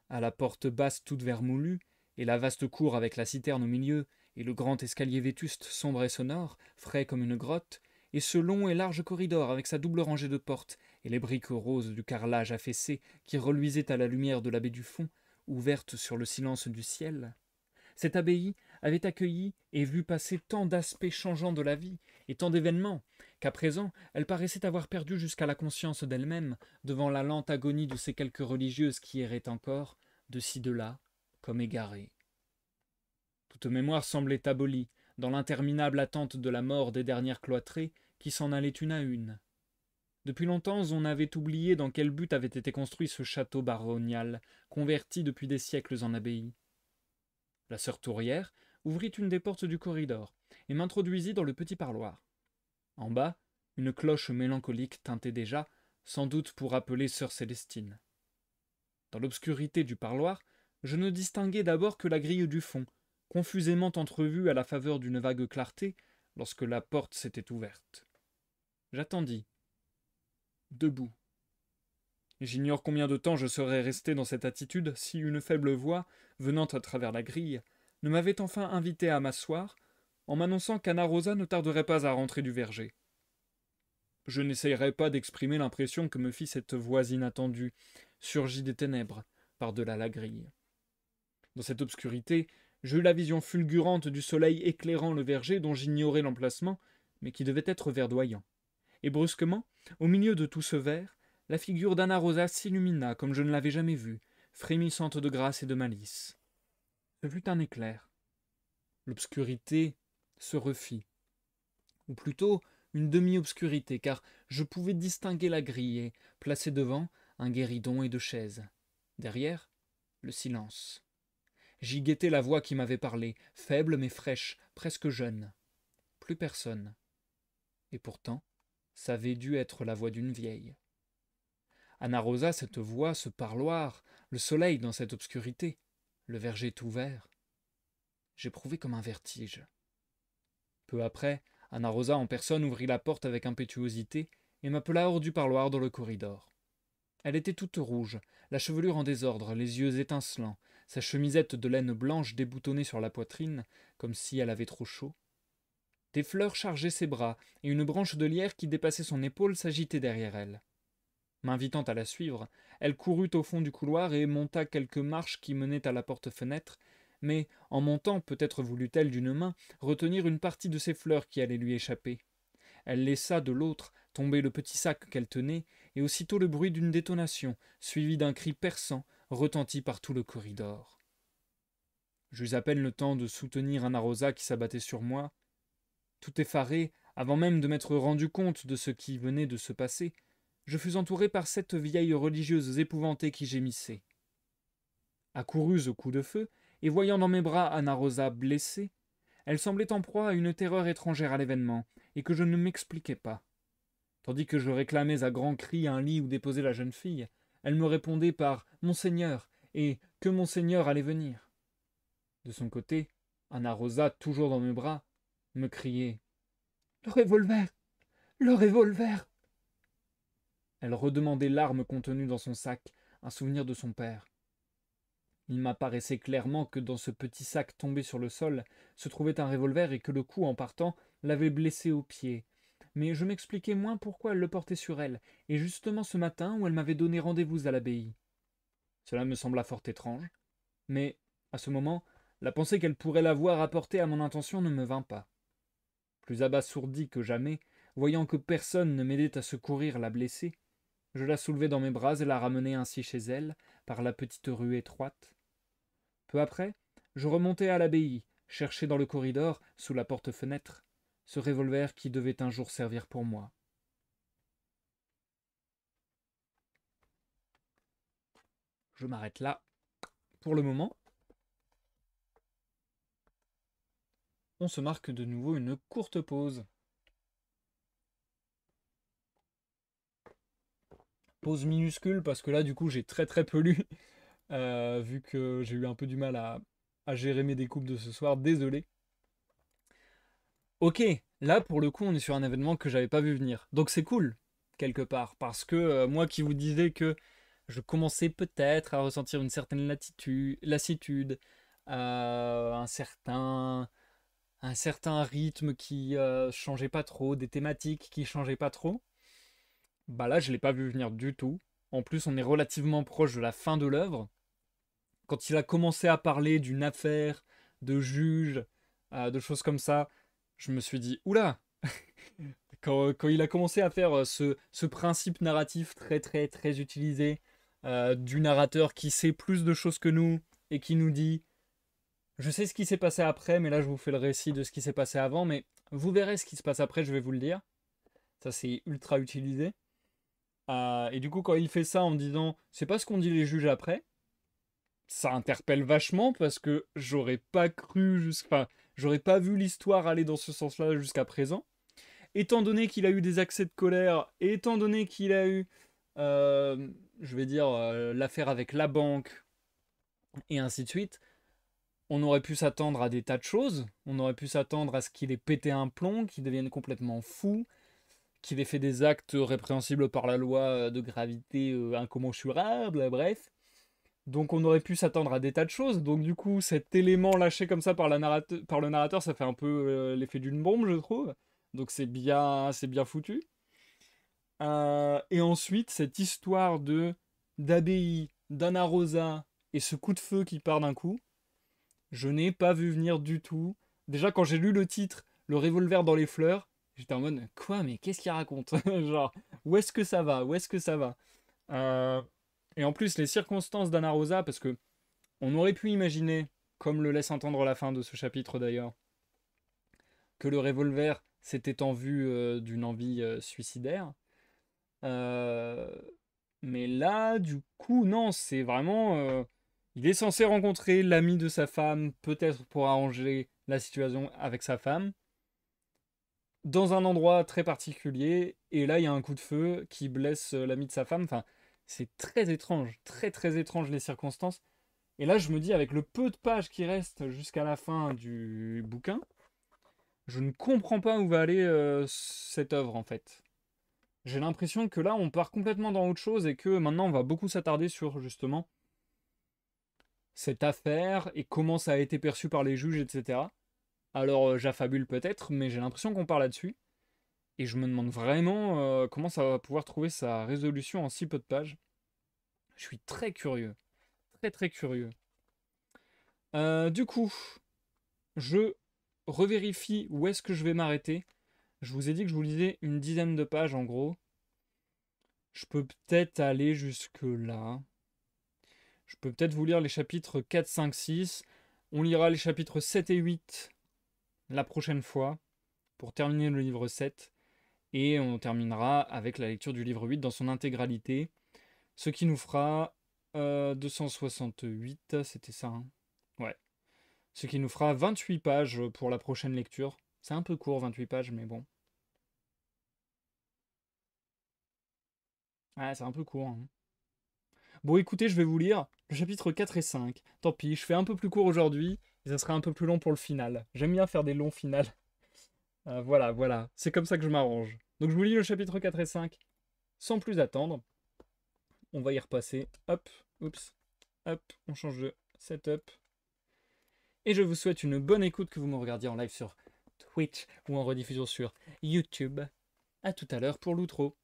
à la porte basse toute vermoulue, et la vaste cour avec la citerne au milieu, et le grand escalier vétuste, sombre et sonore, frais comme une grotte, et ce long et large corridor avec sa double rangée de portes, et les briques roses du carrelage affaissé qui reluisaient à la lumière de la baie du fond, ouverte sur le silence du ciel. Cette abbaye avait accueilli et vu passer tant d'aspects changeants de la vie et tant d'événements, qu'à présent elle paraissait avoir perdu jusqu'à la conscience d'elle-même devant la lente agonie de ces quelques religieuses qui erraient encore, de ci de là, comme égarées. Toute mémoire semblait abolie, dans l'interminable attente de la mort des dernières cloîtrées qui s'en allaient une à une. Depuis longtemps, on avait oublié dans quel but avait été construit ce château baronial, converti depuis des siècles en abbaye. La sœur Tourière ouvrit une des portes du corridor et m'introduisit dans le petit parloir. En bas, une cloche mélancolique tintait déjà, sans doute pour appeler sœur Célestine. Dans l'obscurité du parloir, je ne distinguai d'abord que la grille du fond, confusément entrevue à la faveur d'une vague clarté, lorsque la porte s'était ouverte. J'attendis, debout. J'ignore combien de temps je serais resté dans cette attitude si une faible voix, venant à travers la grille, ne m'avait enfin invité à m'asseoir, en m'annonçant qu'Anna Rosa ne tarderait pas à rentrer du verger. Je n'essayerai pas d'exprimer l'impression que me fit cette voix inattendue, surgie des ténèbres, par-delà la grille. Dans cette obscurité, j'eus la vision fulgurante du soleil éclairant le verger dont j'ignorais l'emplacement, mais qui devait être verdoyant. Et brusquement, au milieu de tout ce vert, la figure d'Anna Rosa s'illumina comme je ne l'avais jamais vue, frémissante de grâce et de malice. Ce fut un éclair. L'obscurité se refit. Ou plutôt une demi-obscurité, car je pouvais distinguer la grille et, placée devant, un guéridon et deux chaises. Derrière, le silence. J'y guettais la voix qui m'avait parlé, faible mais fraîche, presque jeune. Plus personne. Et pourtant, ça avait dû être la voix d'une vieille. Anna Rosa, cette voix, ce parloir, le soleil dans cette obscurité, le verger tout vert. J'éprouvais comme un vertige. Peu après, Anna Rosa en personne ouvrit la porte avec impétuosité et m'appela hors du parloir dans le corridor. Elle était toute rouge, la chevelure en désordre, les yeux étincelants, sa chemisette de laine blanche déboutonnée sur la poitrine, comme si elle avait trop chaud. Des fleurs chargeaient ses bras, et une branche de lierre qui dépassait son épaule s'agitait derrière elle. M'invitant à la suivre, elle courut au fond du couloir et monta quelques marches qui menaient à la porte-fenêtre, mais, en montant, peut-être voulut-elle d'une main retenir une partie de ces fleurs qui allaient lui échapper. Elle laissa de l'autre tomber le petit sac qu'elle tenait, et aussitôt le bruit d'une détonation, suivi d'un cri perçant, retentit par tout le corridor. J'eus à peine le temps de soutenir Anna Rosa qui s'abattait sur moi. Tout effaré, avant même de m'être rendu compte de ce qui venait de se passer, je fus entouré par 7 vieilles religieuses épouvantées qui gémissaient. Accourues au coup de feu, et voyant dans mes bras Anna Rosa blessée, elles semblaient en proie à une terreur étrangère à l'événement, et que je ne m'expliquais pas. Tandis que je réclamais à grands cris un lit où déposer la jeune fille, elles me répondaient par « Monseigneur » et « Que Monseigneur allait venir ». De son côté, Anna Rosa, toujours dans mes bras, me criait « Le revolver! Le revolver !» Elle redemandait l'arme contenue dans son sac, un souvenir de son père. Il m'apparaissait clairement que dans ce petit sac tombé sur le sol se trouvait un revolver et que le coup, en partant, l'avait blessé au pied. Mais je m'expliquais moins pourquoi elle le portait sur elle, et justement ce matin où elle m'avait donné rendez-vous à l'abbaye. Cela me sembla fort étrange, mais, à ce moment, la pensée qu'elle pourrait l'avoir apporté à mon intention ne me vint pas. Plus abasourdi que jamais, voyant que personne ne m'aidait à secourir la blessée, je la soulevai dans mes bras et la ramenai ainsi chez elle, par la petite rue étroite. Peu après, je remontai à l'abbaye, chercher dans le corridor, sous la porte-fenêtre, ce revolver qui devait un jour servir pour moi. Je m'arrête là pour le moment. On se marque de nouveau une courte pause. Pause minuscule parce que là du coup j'ai très peu lu, vu que j'ai eu un peu du mal à gérer mes découpes de ce soir, désolé. Ok, là pour le coup on est sur un événement que j'avais pas vu venir, donc c'est cool, quelque part, parce que moi qui vous disais que je commençais peut-être à ressentir une certaine lassitude, un certain rythme qui changeait pas trop, des thématiques qui changeaient pas trop, bah là je l'ai pas vu venir du tout. En plus on est relativement proche de la fin de l'œuvre, Quand il a commencé à parler d'une affaire, de juge, de choses comme ça, je me suis dit, oula, quand il a commencé à faire ce principe narratif très très très utilisé, du narrateur qui sait plus de choses que nous et qui nous dit, je sais ce qui s'est passé après, mais là je vous fais le récit de ce qui s'est passé avant, mais vous verrez ce qui se passe après, je vais vous le dire. Ça c'est ultra utilisé. Et du coup quand il fait ça en disant, c'est pas ce qu'ont dit les juges après, ça interpelle vachement parce que j'aurais pas cru enfin, j'aurais pas vu l'histoire aller dans ce sens-là jusqu'à présent. Étant donné qu'il a eu des accès de colère, et étant donné qu'il a eu, je vais dire, l'affaire avec la banque, et ainsi de suite, on aurait pu s'attendre à des tas de choses. On aurait pu s'attendre à ce qu'il ait pété un plomb, qu'il devienne complètement fou, qu'il ait fait des actes répréhensibles par la loi de gravité incommensurable, bref. Donc on aurait pu s'attendre à des tas de choses. Donc du coup, cet élément lâché comme ça par, par le narrateur, ça fait un peu l'effet d'une bombe, je trouve. Donc c'est bien foutu. Et ensuite, cette histoire de d'abbaye, d'Anna Rosa et ce coup de feu qui part d'un coup, je n'ai pas vu venir du tout. Déjà, quand j'ai lu le titre, le revolver dans les fleurs, j'étais en mode quoi, mais qu'est-ce qu'il raconte? Genre, où est-ce que ça va? Où est-ce que ça va? Euh, Et en plus, les circonstances d'Anna Rosa, parce que on aurait pu imaginer, comme le laisse entendre la fin de ce chapitre d'ailleurs, que le revolver s'était en vue d'une envie suicidaire. Euh, mais là, du coup, non, c'est vraiment. Il est censé rencontrer l'ami de sa femme, peut-être pour arranger la situation avec sa femme, dans un endroit très particulier, et là, il y a un coup de feu qui blesse l'ami de sa femme. Enfin, c'est très étrange, très très étrange les circonstances. Et là, je me dis, avec le peu de pages qui restent jusqu'à la fin du bouquin, je ne comprends pas où va aller cette œuvre en fait. J'ai l'impression que là, on part complètement dans autre chose et que maintenant, on va beaucoup s'attarder sur justement cette affaire et comment ça a été perçu par les juges, etc. Alors, j'affabule peut-être, mais j'ai l'impression qu'on part là-dessus. Et je me demande vraiment comment ça va pouvoir trouver sa résolution en si peu de pages. Je suis très curieux. Très très curieux. Du coup, je revérifie où est-ce que je vais m'arrêter. Je vous ai dit que je vous lisais une dizaine de pages en gros. Je peux peut-être aller jusque là. Je peux peut-être vous lire les chapitres 4, 5, 6. On lira les chapitres 7 et 8 la prochaine fois pour terminer le livre 7. Et on terminera avec la lecture du livre 8 dans son intégralité. Ce qui nous fera 268, c'était ça, hein. Ouais. Ce qui nous fera 28 pages pour la prochaine lecture. C'est un peu court, 28 pages, mais bon. Ouais, c'est un peu court, hein. Bon, écoutez, je vais vous lire le chapitre 4 et 5. Tant pis, je fais un peu plus court aujourd'hui, et ça sera un peu plus long pour le final. J'aime bien faire des longs finales. Voilà, voilà, c'est comme ça que je m'arrange. Donc je vous lis le chapitre 4 et 5, sans plus attendre. On va y repasser. Hop, oups, hop, on change de setup. Et je vous souhaite une bonne écoute, que vous me regardiez en live sur Twitch ou en rediffusion sur YouTube. A tout à l'heure pour l'outro.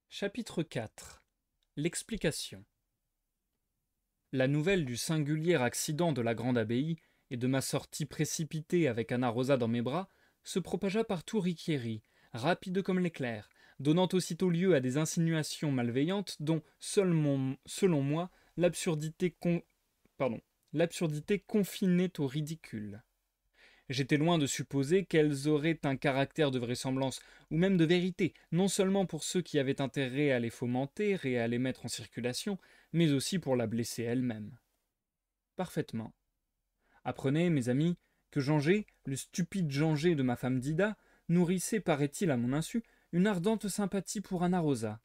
Chapitre 4. L'explication. La nouvelle du singulier accident de la grande abbaye et de ma sortie précipitée avec Anna Rosa dans mes bras se propagea par tout Riquieri, rapide comme l'éclair, donnant aussitôt lieu à des insinuations malveillantes dont, selon moi, l'absurdité confinait au ridicule. J'étais loin de supposer qu'elles auraient un caractère de vraisemblance ou même de vérité, non seulement pour ceux qui avaient intérêt à les fomenter et à les mettre en circulation, mais aussi pour la blesser elle-même. Parfaitement. Apprenez, mes amis, que Jean-Gé, le stupide Jean-Gé de ma femme Dida, nourrissait, paraît-il à mon insu, une ardente sympathie pour Anna Rosa.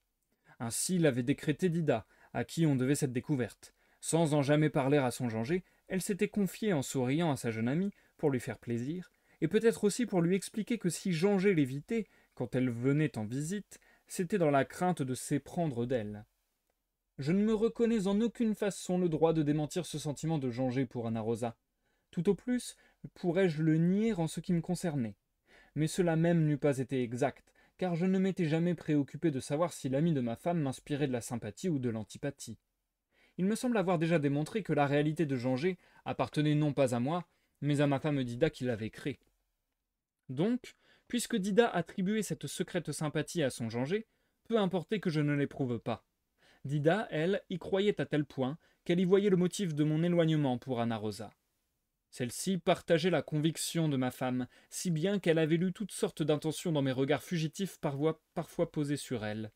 Ainsi l'avait décrété Dida, à qui on devait cette découverte. Sans en jamais parler à son Jean-Gé, elle s'était confiée en souriant à sa jeune amie, pour lui faire plaisir, et peut-être aussi pour lui expliquer que si Jean-Gé l'évitait, quand elle venait en visite, c'était dans la crainte de s'éprendre d'elle. Je ne me reconnais en aucune façon le droit de démentir ce sentiment de Jean-Gé pour Anna Rosa. Tout au plus, pourrais-je le nier en ce qui me concernait. Mais cela même n'eût pas été exact, car je ne m'étais jamais préoccupé de savoir si l'ami de ma femme m'inspirait de la sympathie ou de l'antipathie. Il me semble avoir déjà démontré que la réalité de Janger appartenait non pas à moi, mais à ma femme Dida qui l'avait créée. Donc, puisque Dida attribuait cette secrète sympathie à son Janger, peu importait que je ne l'éprouve pas. Dida, elle, y croyait à tel point qu'elle y voyait le motif de mon éloignement pour Anna Rosa. Celle-ci partageait la conviction de ma femme, si bien qu'elle avait lu toutes sortes d'intentions dans mes regards fugitifs parfois posés sur elle.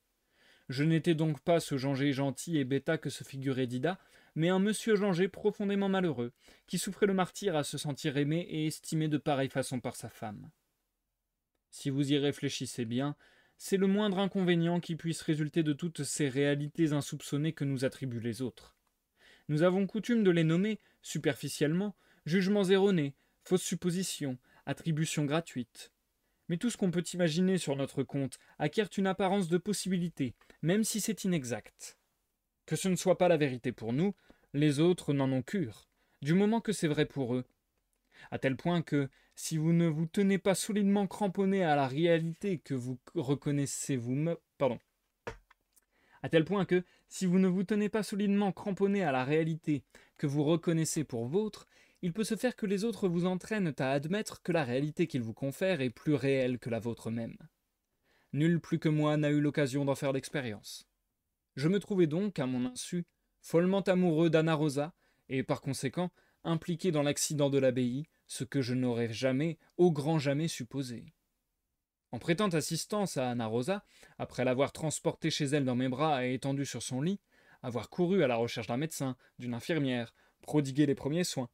Je n'étais donc pas ce Janger gentil et bêta que se figurait Dida, mais un monsieur Janger profondément malheureux, qui souffrait le martyre à se sentir aimé et estimé de pareille façon par sa femme. Si vous y réfléchissez bien, c'est le moindre inconvénient qui puisse résulter de toutes ces réalités insoupçonnées que nous attribuent les autres. Nous avons coutume de les nommer, superficiellement, jugements erronés, fausses suppositions, attributions gratuites. Mais tout ce qu'on peut imaginer sur notre compte acquiert une apparence de possibilité, même si c'est inexact. Que ce ne soit pas la vérité pour nous, les autres n'en ont cure, du moment que c'est vrai pour eux. À tel point que, si vous ne vous tenez pas solidement cramponné à la réalité que vous reconnaissez vous-même, à tel point que, si vous ne vous tenez pas solidement cramponné à la réalité que vous reconnaissez pour vôtre, il peut se faire que les autres vous entraînent à admettre que la réalité qu'ils vous confèrent est plus réelle que la vôtre même. Nul plus que moi n'a eu l'occasion d'en faire l'expérience. Je me trouvais donc, à mon insu, follement amoureux d'Anna Rosa, et par conséquent impliqué dans l'accident de l'abbaye, ce que je n'aurais jamais, au grand jamais, supposé. En prêtant assistance à Anna Rosa, après l'avoir transportée chez elle dans mes bras et étendue sur son lit, avoir couru à la recherche d'un médecin, d'une infirmière, prodigué les premiers soins,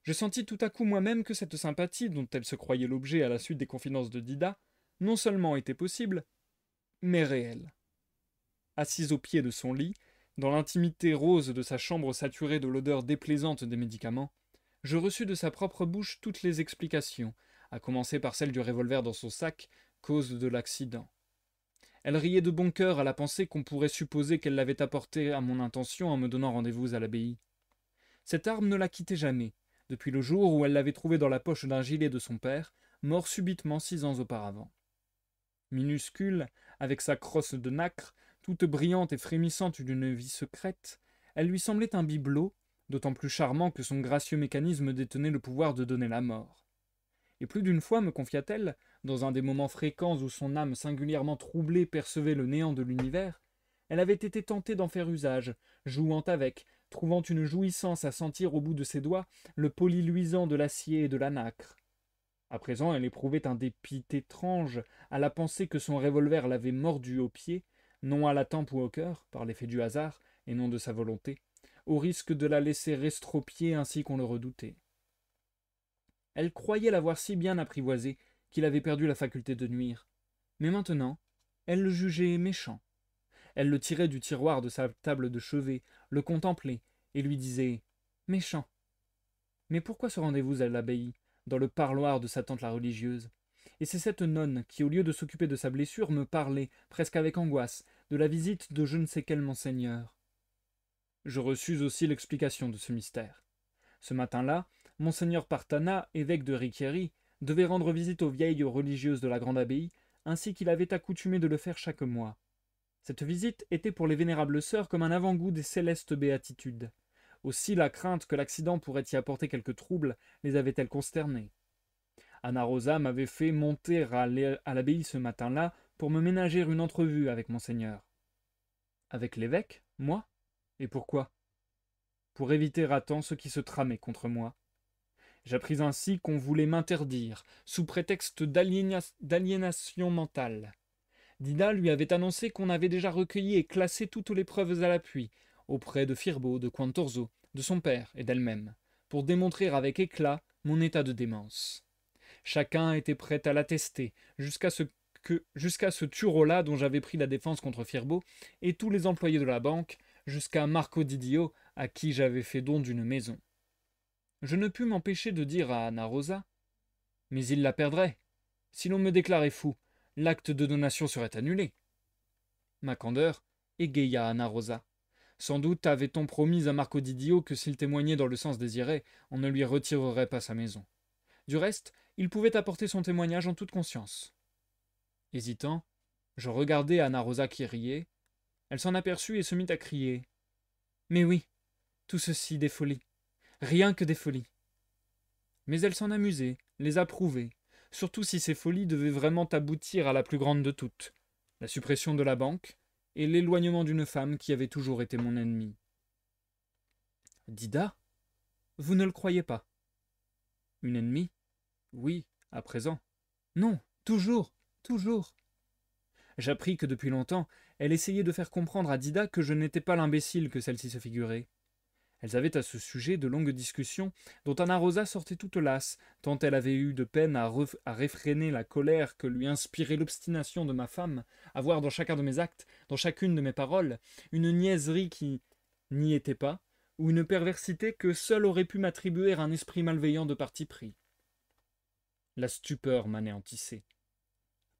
je sentis tout à coup moi-même que cette sympathie dont elle se croyait l'objet à la suite des confidences de Dida, non seulement était possible, mais réelle. Assise au pied de son lit, dans l'intimité rose de sa chambre saturée de l'odeur déplaisante des médicaments, je reçus de sa propre bouche toutes les explications, à commencer par celle du revolver dans son sac, cause de l'accident. Elle riait de bon cœur à la pensée qu'on pourrait supposer qu'elle l'avait apporté à mon intention en me donnant rendez-vous à l'abbaye. Cette arme ne la quittait jamais, depuis le jour où elle l'avait trouvée dans la poche d'un gilet de son père, mort subitement 6 ans auparavant. Minuscule, avec sa crosse de nacre, toute brillante et frémissante d'une vie secrète, elle lui semblait un bibelot, d'autant plus charmant que son gracieux mécanisme détenait le pouvoir de donner la mort. Et plus d'une fois, me confia-t-elle, dans un des moments fréquents où son âme singulièrement troublée percevait le néant de l'univers, elle avait été tentée d'en faire usage, jouant avec, trouvant une jouissance à sentir au bout de ses doigts le poli luisant de l'acier et de la nacre. À présent, elle éprouvait un dépit étrange à la pensée que son revolver l'avait mordue au pied, non à la tempe ou au cœur, par l'effet du hasard, et non de sa volonté, au risque de la laisser restropier ainsi qu'on le redoutait. Elle croyait l'avoir si bien apprivoisé qu'il avait perdu la faculté de nuire. Mais maintenant, elle le jugeait méchant. Elle le tirait du tiroir de sa table de chevet, le contemplait, et lui disait « Méchant ! Mais pourquoi se rendez-vous à l'abbaye, dans le parloir de sa tante la religieuse ? Et c'est cette nonne qui, au lieu de s'occuper de sa blessure, me parlait, presque avec angoisse, de la visite de je ne sais quel monseigneur. » Je reçus aussi l'explication de ce mystère. Ce matin-là, monseigneur Partana, évêque de Riquieri, devait rendre visite aux vieilles religieuses de la grande abbaye, ainsi qu'il avait accoutumé de le faire chaque mois. Cette visite était pour les vénérables sœurs comme un avant-goût des célestes béatitudes. Aussi la crainte que l'accident pourrait y apporter quelque trouble les avait-elle consternées. Anna Rosa m'avait fait monter à l'abbaye ce matin-là pour me ménager une entrevue avec monseigneur. Avec l'évêque, moi ? Et pourquoi ? Pour éviter à temps ce qui se tramait contre moi. J'appris ainsi qu'on voulait m'interdire, sous prétexte d'aliénation mentale. Dida lui avait annoncé qu'on avait déjà recueilli et classé toutes les preuves à l'appui, auprès de Firbo, de Quantorzo, de son père et d'elle-même, pour démontrer avec éclat mon état de démence. Chacun était prêt à l'attester, jusqu'à ce Turola dont j'avais pris la défense contre Firbo, et tous les employés de la banque, jusqu'à Marco Didio, à qui j'avais fait don d'une maison. Je ne pus m'empêcher de dire à Anna Rosa « Mais il la perdrait. Si l'on me déclarait fou, l'acte de donation serait annulé. » Ma candeur égaya Anna Rosa. Sans doute avait-on promis à Marco Didio que s'il témoignait dans le sens désiré, on ne lui retirerait pas sa maison. Du reste, il pouvait apporter son témoignage en toute conscience. Hésitant, Je regardai Anna-Rosa qui riait. Elle s'en aperçut et se mit à crier. Mais oui, tout ceci des folies. Rien que des folies. Mais elle s'en amusait, les approuvait, surtout si ces folies devaient vraiment aboutir à la plus grande de toutes, la suppression de la banque et l'éloignement d'une femme qui avait toujours été mon ennemie. Dida, vous ne le croyez pas? Une ennemie? Oui, à présent. Non, toujours, toujours. J'appris que depuis longtemps, elle essayait de faire comprendre à Dida que je n'étais pas l'imbécile que celle-ci se figurait. Elles avaient à ce sujet de longues discussions, dont Anna-Rosa sortait toute lasse, tant elle avait eu de peine à réfréner la colère que lui inspirait l'obstination de ma femme, à voir dans chacun de mes actes, dans chacune de mes paroles, une niaiserie qui n'y était pas, ou une perversité que seul aurait pu m'attribuer un esprit malveillant de parti pris. La stupeur m'anéantissait.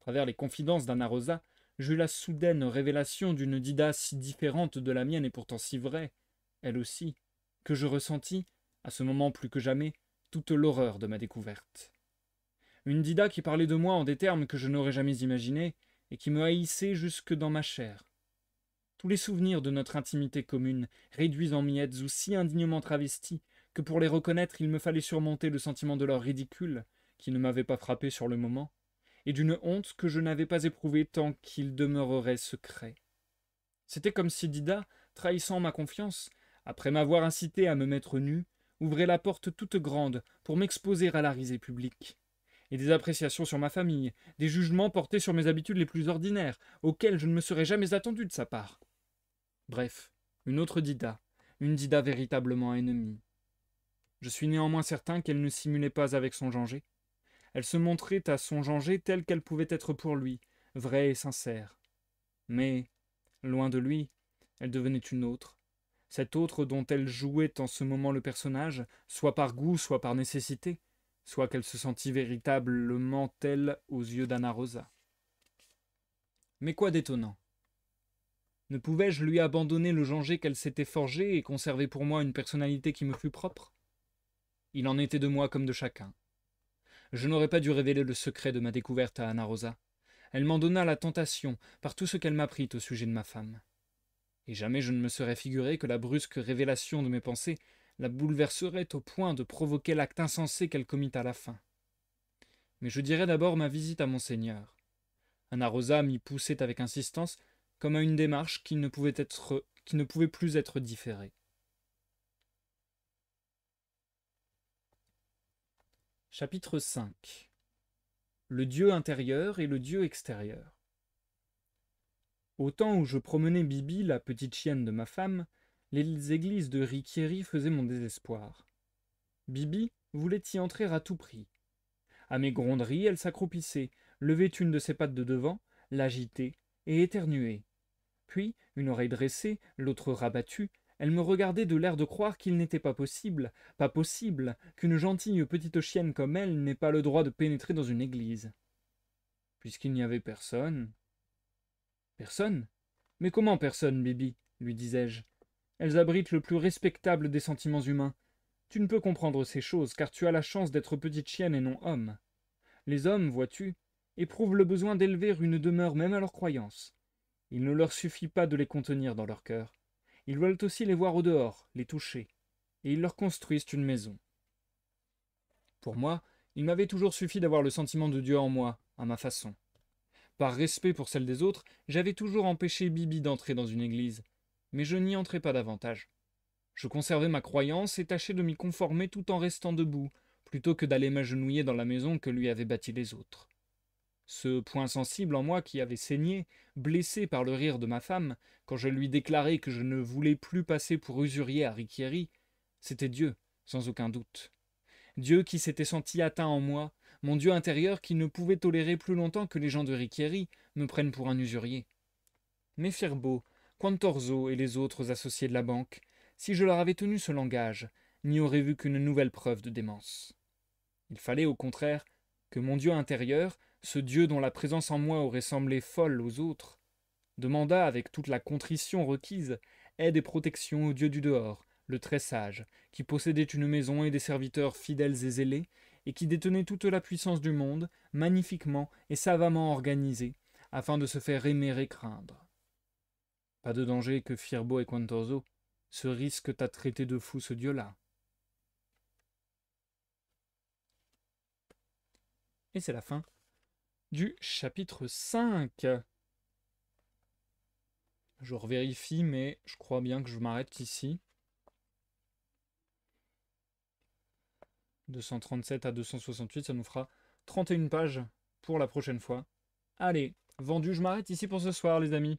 À travers les confidences d'Anna-Rosa, j'eus la soudaine révélation d'une Dida si différente de la mienne et pourtant si vraie, elle aussi, que je ressentis, à ce moment plus que jamais, toute l'horreur de ma découverte. Une Dida qui parlait de moi en des termes que je n'aurais jamais imaginés et qui me haïssait jusque dans ma chair. Tous les souvenirs de notre intimité commune, réduits en miettes ou si indignement travestis que pour les reconnaître il me fallait surmonter le sentiment de leur ridicule, qui ne m'avait pas frappé sur le moment, et d'une honte que je n'avais pas éprouvée tant qu'il demeurerait secret. C'était comme si Dida, trahissant ma confiance, après m'avoir incité à me mettre nu, ouvrait la porte toute grande pour m'exposer à la risée publique. Et des appréciations sur ma famille, des jugements portés sur mes habitudes les plus ordinaires, auxquels je ne me serais jamais attendu de sa part. Bref, une autre Dida, une Dida véritablement ennemie. Je suis néanmoins certain qu'elle ne simulait pas avec son Jean-Gé. Elle se montrait à son Jean-Gé telle qu'elle pouvait être pour lui, vraie et sincère. Mais, loin de lui, elle devenait une autre, cette autre dont elle jouait en ce moment le personnage, soit par goût, soit par nécessité, soit qu'elle se sentit véritablement telle aux yeux d'Anna-Rosa. Mais quoi d'étonnant? Ne pouvais-je lui abandonner le Jean-Gé qu'elle s'était forgé et conserver pour moi une personnalité qui me fût propre? Il en était de moi comme de chacun. Je n'aurais pas dû révéler le secret de ma découverte à Anna-Rosa. Elle m'en donna la tentation par tout ce qu'elle m'apprit au sujet de ma femme. Et jamais je ne me serais figuré que la brusque révélation de mes pensées la bouleverserait au point de provoquer l'acte insensé qu'elle commit à la fin. Mais je dirais d'abord ma visite à Monseigneur. Anna-Rosa m'y poussait avec insistance, comme à une démarche qui ne pouvait plus être différée. Chapitre 5. Le Dieu intérieur et le Dieu extérieur. Au temps où je promenais Bibi, la petite chienne de ma femme, les églises de Riquieri faisaient mon désespoir. Bibi voulait y entrer à tout prix. À mes gronderies, elle s'accroupissait, levait une de ses pattes de devant, l'agitait et éternuait. Puis, une oreille dressée, l'autre rabattue, elle me regardait de l'air de croire qu'il n'était pas possible, qu'une gentille petite chienne comme elle n'ait pas le droit de pénétrer dans une église. Puisqu'il n'y avait personne. Personne? Mais comment personne, Bibi? Lui disais-je. Elles abritent le plus respectable des sentiments humains. Tu ne peux comprendre ces choses, car tu as la chance d'être petite chienne et non homme. Les hommes, vois-tu, éprouvent le besoin d'élever une demeure même à leurs croyances. Il ne leur suffit pas de les contenir dans leur cœur. Ils veulent aussi les voir au dehors, les toucher, et ils leur construisent une maison. Pour moi, il m'avait toujours suffi d'avoir le sentiment de Dieu en moi, à ma façon. Par respect pour celle des autres, j'avais toujours empêché Bibi d'entrer dans une église, mais je n'y entrais pas davantage. Je conservais ma croyance et tâchais de m'y conformer tout en restant debout, plutôt que d'aller m'agenouiller dans la maison que lui avaient bâtie les autres. Ce point sensible en moi qui avait saigné, blessé par le rire de ma femme, quand je lui déclarai que je ne voulais plus passer pour usurier à Riquieri, c'était Dieu, sans aucun doute. Dieu qui s'était senti atteint en moi, mon Dieu intérieur qui ne pouvait tolérer plus longtemps que les gens de Riquieri me prennent pour un usurier. Mais Fierbo, Quantorzo et les autres associés de la banque, si je leur avais tenu ce langage, n'y auraient vu qu'une nouvelle preuve de démence. Il fallait, au contraire, que mon Dieu intérieur, ce Dieu dont la présence en moi aurait semblé folle aux autres, demanda, avec toute la contrition requise, aide et protection au Dieu du dehors, le très sage, qui possédait une maison et des serviteurs fidèles et zélés, et qui détenait toute la puissance du monde, magnifiquement et savamment organisée, afin de se faire aimer et craindre. Pas de danger que Firbo et Quantorzo se risquent à traiter de fou ce dieu-là. Et c'est la fin du chapitre 5. Je revérifie, mais je crois bien que je m'arrête ici. 237 à 268, ça nous fera 31 pages pour la prochaine fois. Allez, vendu, je m'arrête ici pour ce soir, les amis.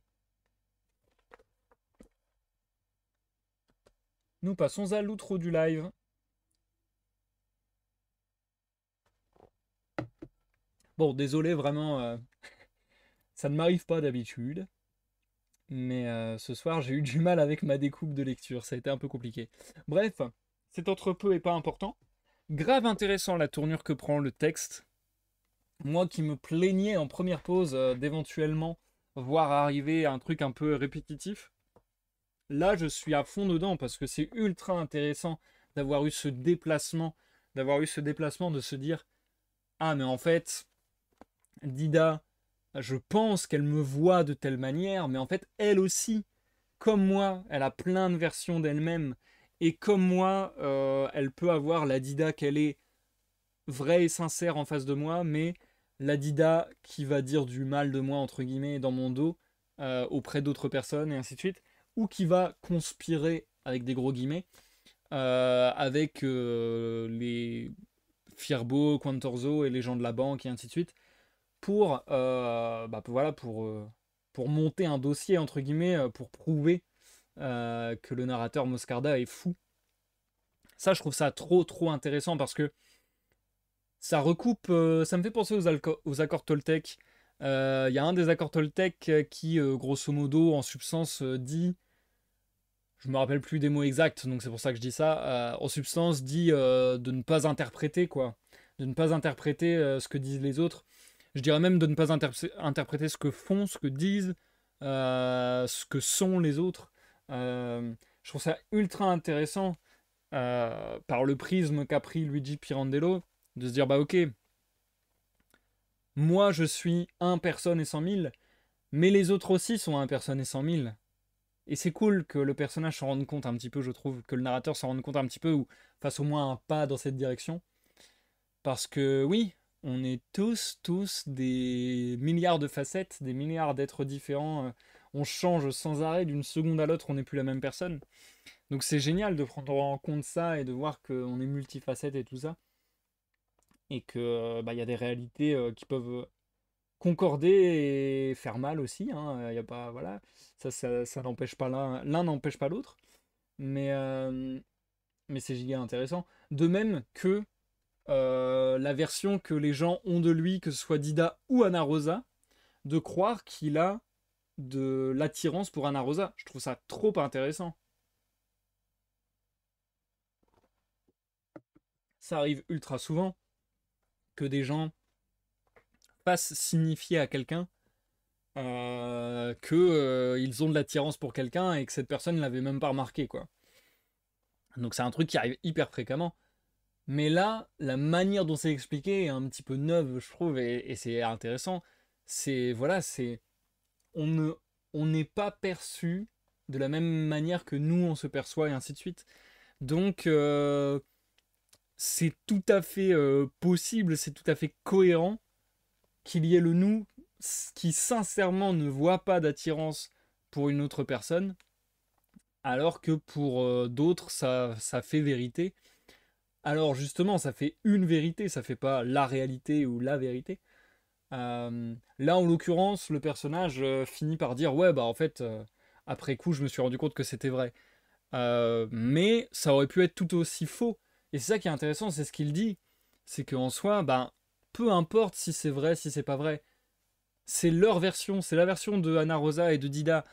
Nous passons à l'outro du live. Bon, désolé, vraiment, ça ne m'arrive pas d'habitude. Mais ce soir, j'ai eu du mal avec ma découpe de lecture. Ça a été un peu compliqué. Bref, c'est entre peu et pas important. Grave intéressant la tournure que prend le texte. Moi qui me plaignais en première pause d'éventuellement voir arriver un truc un peu répétitif. Là, je suis à fond dedans parce que c'est ultra intéressant d'avoir eu ce déplacement. De se dire, ah mais en fait, Dida, je pense qu'elle me voit de telle manière, mais en fait, elle aussi, comme moi, elle a plein de versions d'elle-même. Et comme moi, elle peut avoir la Dida qu'elle est vraie et sincère en face de moi, mais la Dida qui va dire du mal de moi, entre guillemets, dans mon dos, auprès d'autres personnes, et ainsi de suite, ou qui va conspirer, avec des gros guillemets, avec les Firbo, Quantorzo et les gens de la banque, et ainsi de suite, pour monter un dossier, entre guillemets, pour prouver que le narrateur Moscarda est fou. Ça, je trouve ça trop, trop intéressant parce que ça recoupe, ça me fait penser aux accords Toltec. Il y a un des accords Toltec qui, grosso modo, en substance, dit, je me rappelle plus des mots exacts, donc c'est pour ça que je dis ça, en substance dit de ne pas interpréter, quoi. De ne pas interpréter ce que disent les autres. Je dirais même de ne pas interpréter ce que font, ce que disent, ce que sont les autres. Je trouve ça ultra intéressant par le prisme qu'a pris Luigi Pirandello, de se dire, bah ok, moi je suis 1 personne et 100 000, mais les autres aussi sont 1 personne et 100 000. Et c'est cool que le personnage s'en rende compte un petit peu, je trouve, que le narrateur s'en rende compte un petit peu, ou fasse au moins un pas dans cette direction. Parce que oui, on est tous des milliards de facettes, des milliards d'êtres différents. On change sans arrêt d'une seconde à l'autre, on n'est plus la même personne. Donc c'est génial de prendre en compte ça et de voir qu'on est multifacette et tout ça. Et que bah, y a des réalités qui peuvent concorder et faire mal aussi. Hein. Y a pas, voilà, ça n'empêche pas l'un n'empêche pas l'autre. Mais, euh, mais c'est giga intéressant. De même que la version que les gens ont de lui, que ce soit Dida ou Ana Rosa, de croire qu'il a de l'attirance pour Ana Rosa. Je trouve ça trop intéressant. Ça arrive ultra souvent que des gens fassent signifier à quelqu'un qu'ils ont de l'attirance pour quelqu'un et que cette personne ne l'avait même pas remarqué, quoi. Donc c'est un truc qui arrive hyper fréquemment. Mais là, la manière dont c'est expliqué est un petit peu neuve, je trouve, et c'est intéressant. C'est, voilà, c'est, on ne, on n'est pas perçu de la même manière que nous on se perçoit et ainsi de suite. Donc, c'est tout à fait possible, c'est tout à fait cohérent qu'il y ait le nous qui sincèrement ne voit pas d'attirance pour une autre personne, alors que pour d'autres, ça fait vérité. Alors justement, ça fait une vérité, ça fait pas la réalité ou la vérité. Là, en l'occurrence, le personnage finit par dire ouais, bah en fait, après coup, je me suis rendu compte que c'était vrai. Mais ça aurait pu être tout aussi faux. Et c'est ça qui est intéressant, c'est ce qu'il dit. C'est qu'en soi, ben, peu importe si c'est vrai, si c'est pas vrai. C'est leur version, c'est la version de Ana Rosa et de Dida.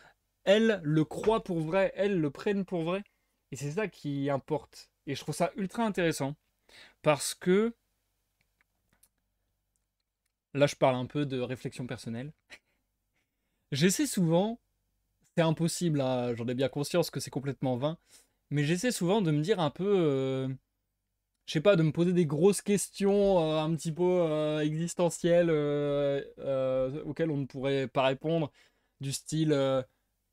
Elles le croient pour vrai, elles le prennent pour vrai. Et c'est ça qui importe. Et je trouve ça ultra intéressant. Parce que, là je parle un peu de réflexion personnelle. J'essaie souvent, c'est impossible, hein, j'en ai bien conscience que c'est complètement vain, mais j'essaie souvent de me dire un peu je sais pas, de me poser des grosses questions un petit peu existentielles auxquelles on ne pourrait pas répondre, du style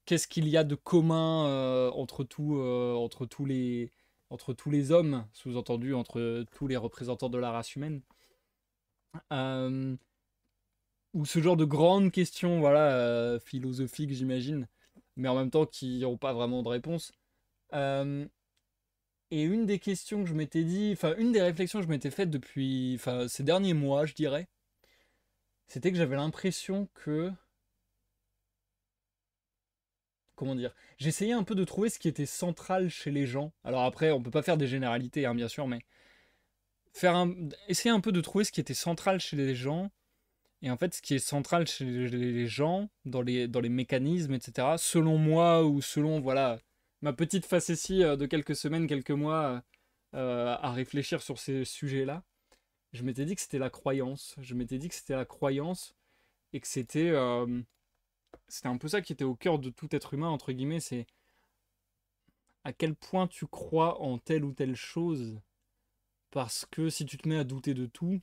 qu'est-ce qu'il y a de commun entre tous les hommes, sous-entendu entre tous les représentants de la race humaine, euh, ou ce genre de grandes questions, voilà, philosophiques, j'imagine, mais en même temps qui n'ont pas vraiment de réponse. Euh, Et une des questions que je m'étais dit, enfin une des réflexions que je m'étais faite depuis, enfin ces derniers mois, je dirais, c'était que j'avais l'impression que, comment dire, j'essayais un peu de trouver ce qui était central chez les gens. Alors après, on peut pas faire des généralités, hein, bien sûr, mais essayer un peu de trouver ce qui était central chez les gens. Et en fait, ce qui est central chez les gens, dans les mécanismes, etc., selon moi ou selon, voilà, ma petite facétie de quelques semaines, quelques mois à réfléchir sur ces sujets-là, je m'étais dit que c'était la croyance. Je m'étais dit que c'était la croyance et que c'était un peu ça qui était au cœur de tout être humain, entre guillemets, c'est à quel point tu crois en telle ou telle chose. Parce que si tu te mets à douter de tout,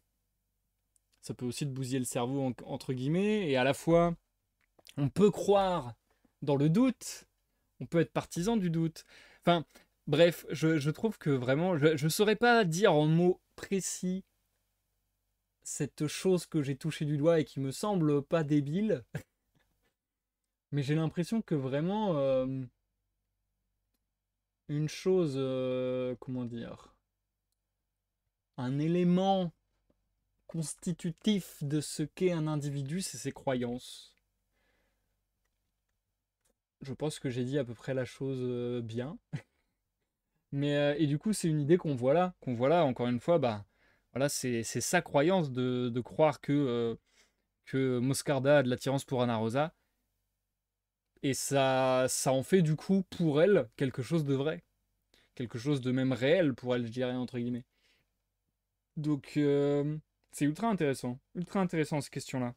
ça peut aussi te bousiller le cerveau, entre guillemets, et à la fois, on peut croire dans le doute, on peut être partisan du doute. Enfin, bref, je trouve que vraiment, je ne saurais pas dire en mots précis cette chose que j'ai touché du doigt et qui me semble pas débile, mais j'ai l'impression que vraiment une chose, comment dire, un élément constitutif de ce qu'est un individu, c'est ses croyances. Je pense que j'ai dit à peu près la chose bien. Mais et du coup, c'est une idée qu'on voit là, encore une fois, bah voilà, c'est sa croyance de croire que Moscarda a de l'attirance pour Anna Rosa. Et ça en fait du coup pour elle quelque chose de vrai. Quelque chose de même réel pour elle, je dirais, entre guillemets. Donc c'est ultra intéressant ces questions-là.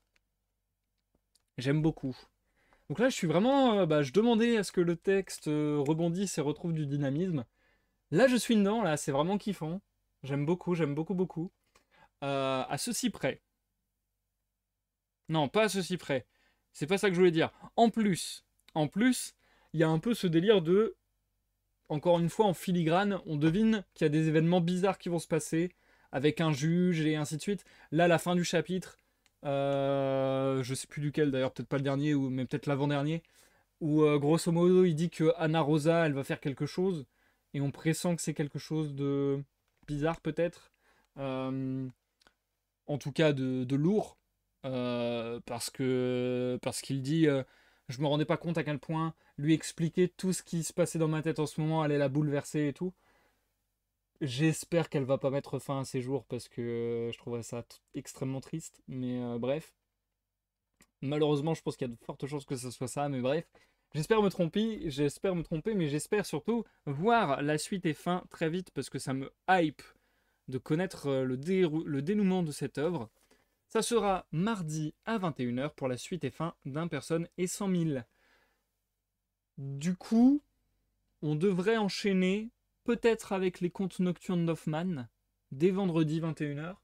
J'aime beaucoup. Donc là, je suis vraiment, bah, je demandais à ce que le texte rebondisse et retrouve du dynamisme. Là, je suis dedans, là, c'est vraiment kiffant. J'aime beaucoup, beaucoup. À ceci près. Non, pas à ceci près. C'est pas ça que je voulais dire. En plus, il y a un peu ce délire de, encore une fois, en filigrane, on devine qu'il y a des événements bizarres qui vont se passer avec un juge et ainsi de suite. Là, la fin du chapitre, je sais plus duquel d'ailleurs, peut-être pas le dernier, ou mais peut-être l'avant-dernier, où grosso modo il dit que Anna Rosa elle va faire quelque chose et on pressent que c'est quelque chose de bizarre peut-être, Euh, en tout cas de lourd, parce qu'il dit je me rendais pas compte à quel point lui expliquer tout ce qui se passait dans ma tête en ce moment allait la bouleverser et tout. J'espère qu'elle va pas mettre fin à ses jours parce que je trouverais ça extrêmement triste, mais bref. Malheureusement, je pense qu'il y a de fortes chances que ce soit ça, mais bref. J'espère me tromper, mais j'espère surtout voir la suite et fin très vite parce que ça me hype de connaître le dénouement de cette œuvre. Ça sera mardi à 21h pour la suite et fin d'un personne et 100 000. Du coup, on devrait enchaîner peut-être avec les contes nocturnes d'Hoffman dès vendredi 21h.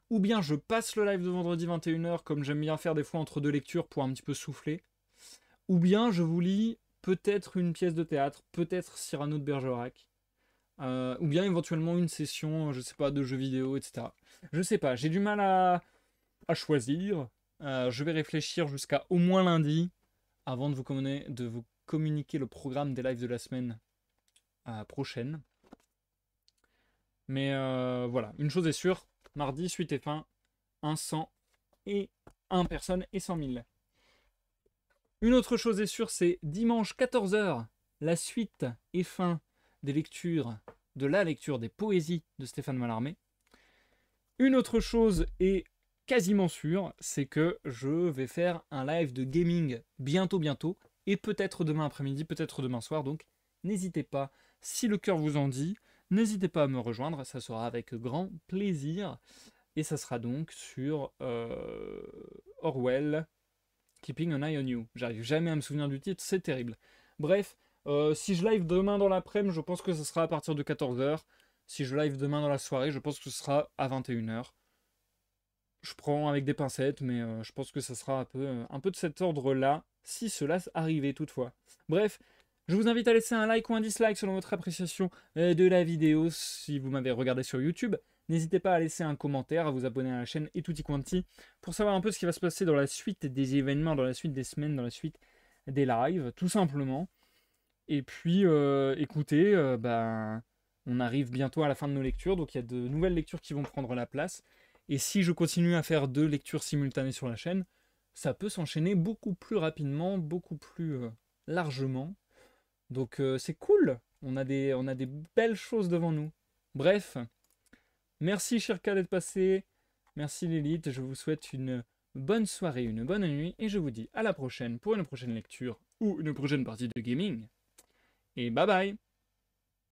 Ou bien je passe le live de vendredi 21h comme j'aime bien faire des fois entre deux lectures pour un petit peu souffler. Ou bien je vous lis peut-être une pièce de théâtre, peut-être Cyrano de Bergerac, ou bien éventuellement une session, je sais pas, de jeux vidéo, etc. Je sais pas, j'ai du mal à choisir. Je vais réfléchir jusqu'à au moins lundi avant de vous communiquer le programme des lives de la semaine prochaine. Mais voilà, une chose est sûre, mardi, suite et fin, un 100 et un personne et 100 000. Une autre chose est sûre, c'est dimanche 14h, la suite et fin des lectures, de la lecture des poésies de Stéphane Mallarmé. Une autre chose est quasiment sûre, c'est que je vais faire un live de gaming bientôt, et peut-être demain après-midi, peut-être demain soir, donc n'hésitez pas, si le cœur vous en dit, n'hésitez pas à me rejoindre, ça sera avec grand plaisir, et ça sera donc sur Orwell, Keeping an Eye on You. J'arrive jamais à me souvenir du titre, c'est terrible. Bref, si je live demain dans l'après-midi, je pense que ce sera à partir de 14h. Si je live demain dans la soirée, je pense que ce sera à 21 h. Je prends avec des pincettes, mais je pense que ça sera un peu de cet ordre-là, si cela arrivait toutefois. Bref, je vous invite à laisser un like ou un dislike selon votre appréciation de la vidéo si vous m'avez regardé sur YouTube. N'hésitez pas à laisser un commentaire, à vous abonner à la chaîne et tutti quanti pour savoir un peu ce qui va se passer dans la suite des événements, dans la suite des semaines, dans la suite des lives, tout simplement. Et puis, écoutez, on arrive bientôt à la fin de nos lectures, donc il y a de nouvelles lectures qui vont prendre la place. Et si je continue à faire 2 lectures simultanées sur la chaîne, ça peut s'enchaîner beaucoup plus rapidement, beaucoup plus largement. Donc c'est cool, on a des belles choses devant nous. Bref, merci Shirka d'être passé, merci Lilith, je vous souhaite une bonne soirée, une bonne nuit, et je vous dis à la prochaine pour une prochaine lecture ou une prochaine partie de gaming. Et bye bye!